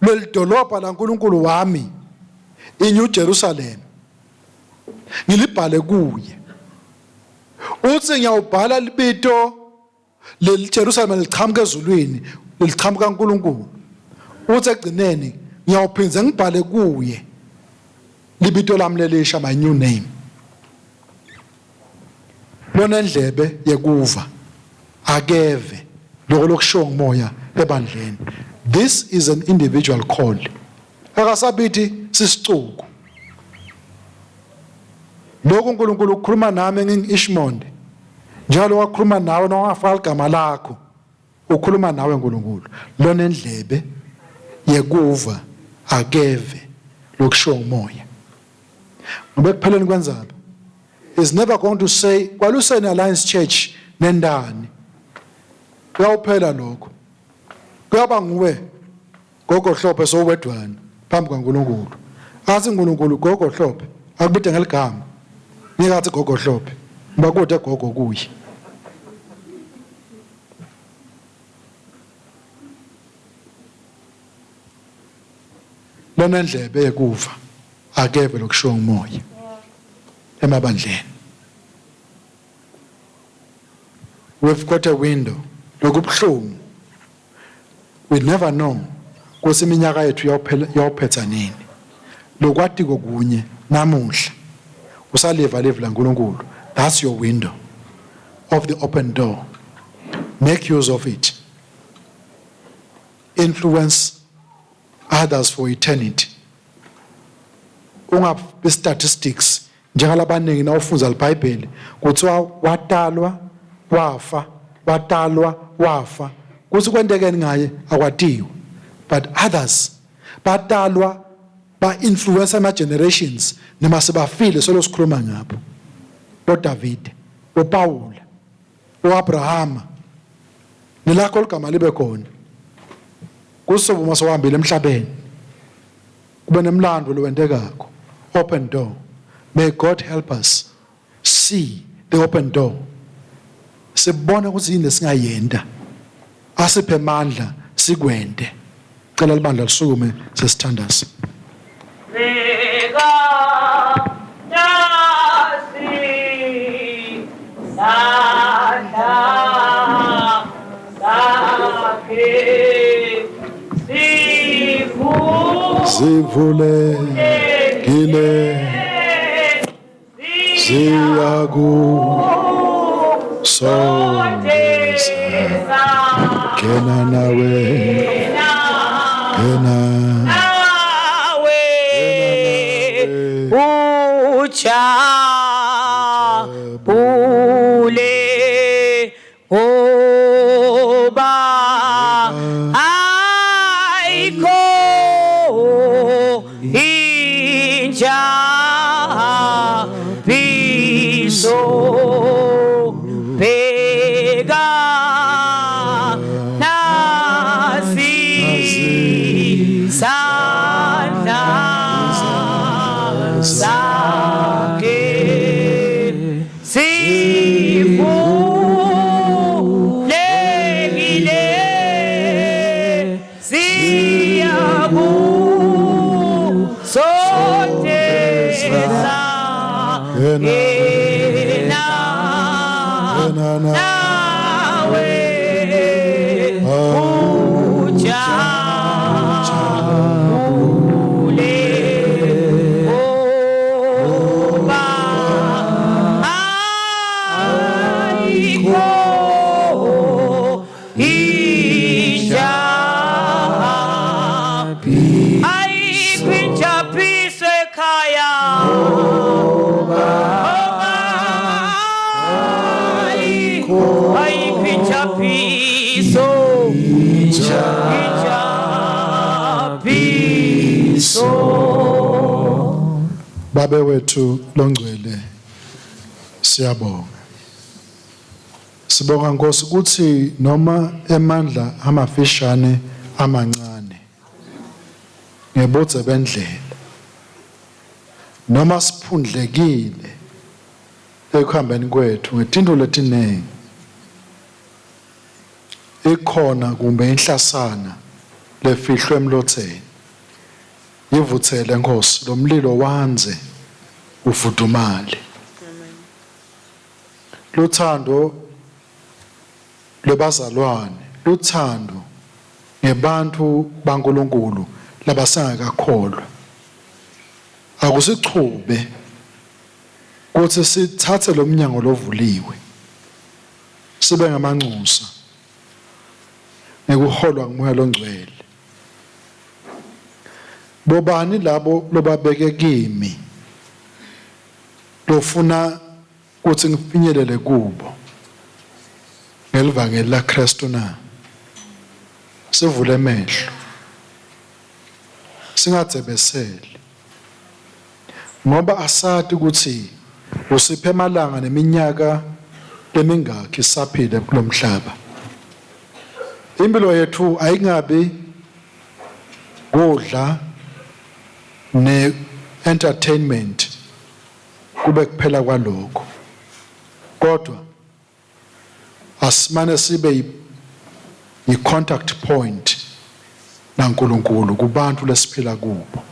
lelidolobha laNkulunkulu wami iNew Jerusalem, ngilibhale kuye. Uthi ngiyawubhala libito leJerusalem lichamuka ezulwini lichamuka kaNkulunkulu. Uthi egcineni ngiyawuphinza ngibhale kuye libito lami lelisha, my new name. Lona ndlebe yekuva akeve lokho lokusho ngomoya ebandleni. This is an individual call. Akasabithi sisicuku. Lokho uNkulunkulu ukukhuluma nami ngingi-Ishmonde. Njalo wakhuluma nawe nowafaka igama lakho. Ukhuluma nawe uNkulunkulu. Lona ndlebe yekuva akeve lokusho ngomoya. Ngoba ekupheleni kwenzaba is never going to say Kwaluseni Alliance Church nendani. Kuyawuphela lokho. Kuyaba nguwe gogo Hlophe sowedwana phambi kaNkulunkulu. Athi uNkulunkulu gogo Hlophe akubide ngeligama. Nikathi gogo Hlophe ngoba kude gogo kuyi. Lona ndlebe yekuva akeve lokusho umoya Emabandleni. We've got a window lokubhlungu. We never know ukuthi iminyaka yethu yawuphetha nini. Lokwati kokunye namuhla usaliva live laNkulunkulu. That's your window of the open door. Make use of it. Influence others for eternity. Ungabi statistics njengalabaningi nawufunza iBhayibheli kuthiwa watalwa wafa, watalwa wafa. Kuthi kwendekeni ngaye akwatiwe. But others batalwa ba-influence ama-generations noma sebafile solo sikhuluma ngabo. ODavide, oPawula, oAbrahama, nilakho ligama libe khona. Kusobo uma sowahambile emhlabeni kube nemlando lowendekako. Open door. May God help us see the open door. Sibona ukuthi yini lesingayenda. Asiphe amandla sikwende. Cela libandla lisukume sesithandaza. Zivule kile ziyagu sondeza kena nawe uchabule oba aiko inja piso pega nasi injabuliso. Baba wethu longcwele siyabonga. Sibonga Nkosi ukuthi noma emandla amafishane amancane ngebodze bendlela noma siphundlekile ekuhambeni kwethu ngetinto letinengi ikhona kumbe inhlasana lefihlwe emlotheni yivuthele Nkosi lo mlilo wanze ufudumale. Luthando lwabazalwane, luthando ngebantu baNkulunkulu labasengakakholwa. Akusichube ukuthi sithathe lo mnyango lovuliwe sibe ngamanxusa ngekuholwa ngumoya longcwele. Bobani labo lobabeke kimi lofuna ukuthi ngifinyelele kubo ngelivangeli laKristu na sivule amehlo singathebeseli ngoba asati ukuthi usiphe emalanga neminyaka emingaki saphile kulomhlaba. Impilo yethu ayingabi kudla ne entertainment kube kuphela kwalokho, kodwa asimane sibe yi-contact point naNkulunkulu kubantu lesiphila kubo.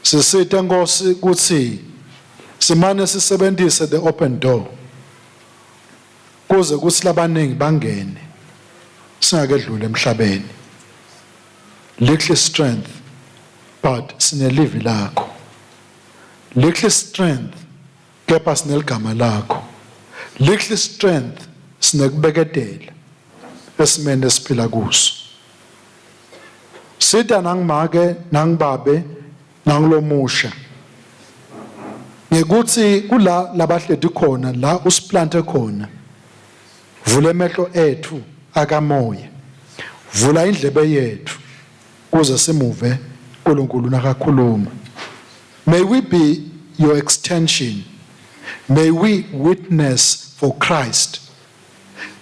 Sisithe Nkosi ukuthi simane sisebenzise the open door kuze kuthi labaningi bangene singakedlula emhlabeni. Little strength but sinelivi lakho, little strength kepha sineligama lakho, little strength sinekubeketela esimene esiphila kuso. Sitha nangimake nangibabe nangilomusha ngekuthi kula labahleti khona la usiplante khona, vula emehlo ethu akamoya, vula indlebe yethu kuze simuve uNkulunkulu nakakhuluma. May we be your extension, may we witness for Christ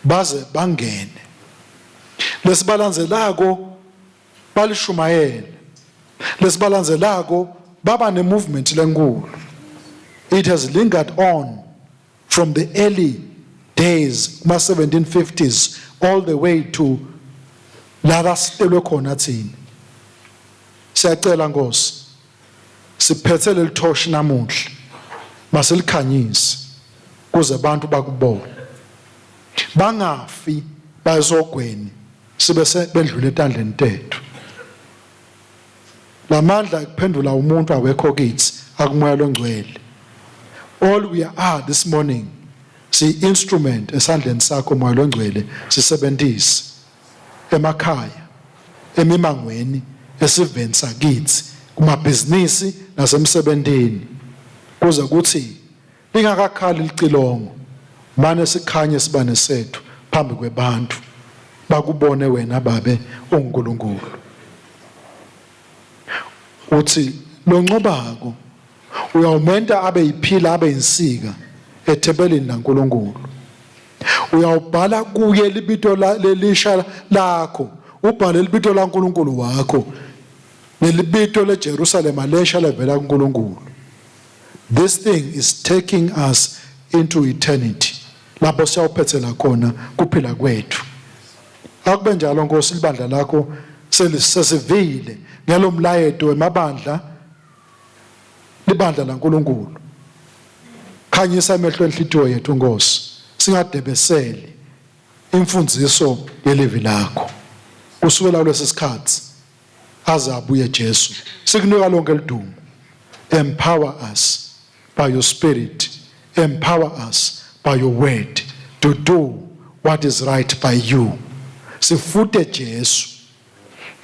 baze bangene lesibalanzelako balishumayele, lesibalanzelako baba ne movement lenkulu. It has lingered on from the early days, 1750s, all the way to la sitelwe khona thina. Siyacela Nkosi siphethe lelithoshi namuhla masilikhanyise kuze abantu bakubone bangafi bayizogweni sibe sebendlule etandleni tethu. Lamandla kuphendula umuntu awekho kithi akumoya longcwele. All we are this morning si instrument esandleni sakho moya longcwele sisebenzise emakhaya, emimangweni, esiveni sakithi, kumabhizinisi nasemsebentini kuze kuthi lingakakhali licilongo manje sikhanye sibane sethu phambi kwebantu bakubone wena babe uNkulunkulu. Uthi lo ncobako uyawumenta abe yiphila abe yinsika ethebelini laNkulunkulu. Uyawubhala kuye libito lelisha lakho, ubhale libito laNkulunkulu wakho nelibito leJerusalem lesha levela kuNkulunkulu. This thing is taking us into eternity. Lapho siyawuphethela khona kuphila kwethu. Akube njalo Nkosi, libandla lakho selisivile ngelo Umlayeto Emabandla, libandla laNkulunkulu. Khanyisa amehlo enhlitiyo yethu Nkosi, singadebeseli imfundiso yelivi lakho. Kusukela kulesi sikhathi aze abuye Jesu, sikunika lonke lidumo. Empower us by your spirit, empower us by your word to do what is right by you. Sifute Jesu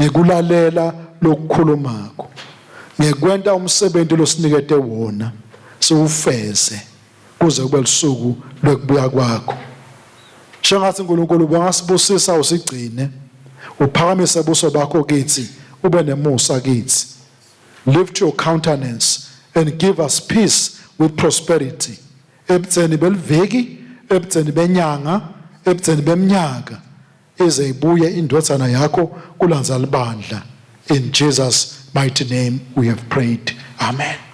ngekulalela lokukhulumakho, ngekwenta umsebenzi losinikete wona siwufeze kuze kube lisuku lokubuya kwakho. Shengathi uNkulunkulu bangasibusisa usigcine uphakamise ubuso bakho kithi ube nemusa kithi. Lift your countenance and give us peace with prosperity. Ebutheni beliveki, ebutheni benyanga, ebutheni beminyaka ize ibuye indodana yakho kulanza libandla. In Jesus' mighty name we have prayed. Amen.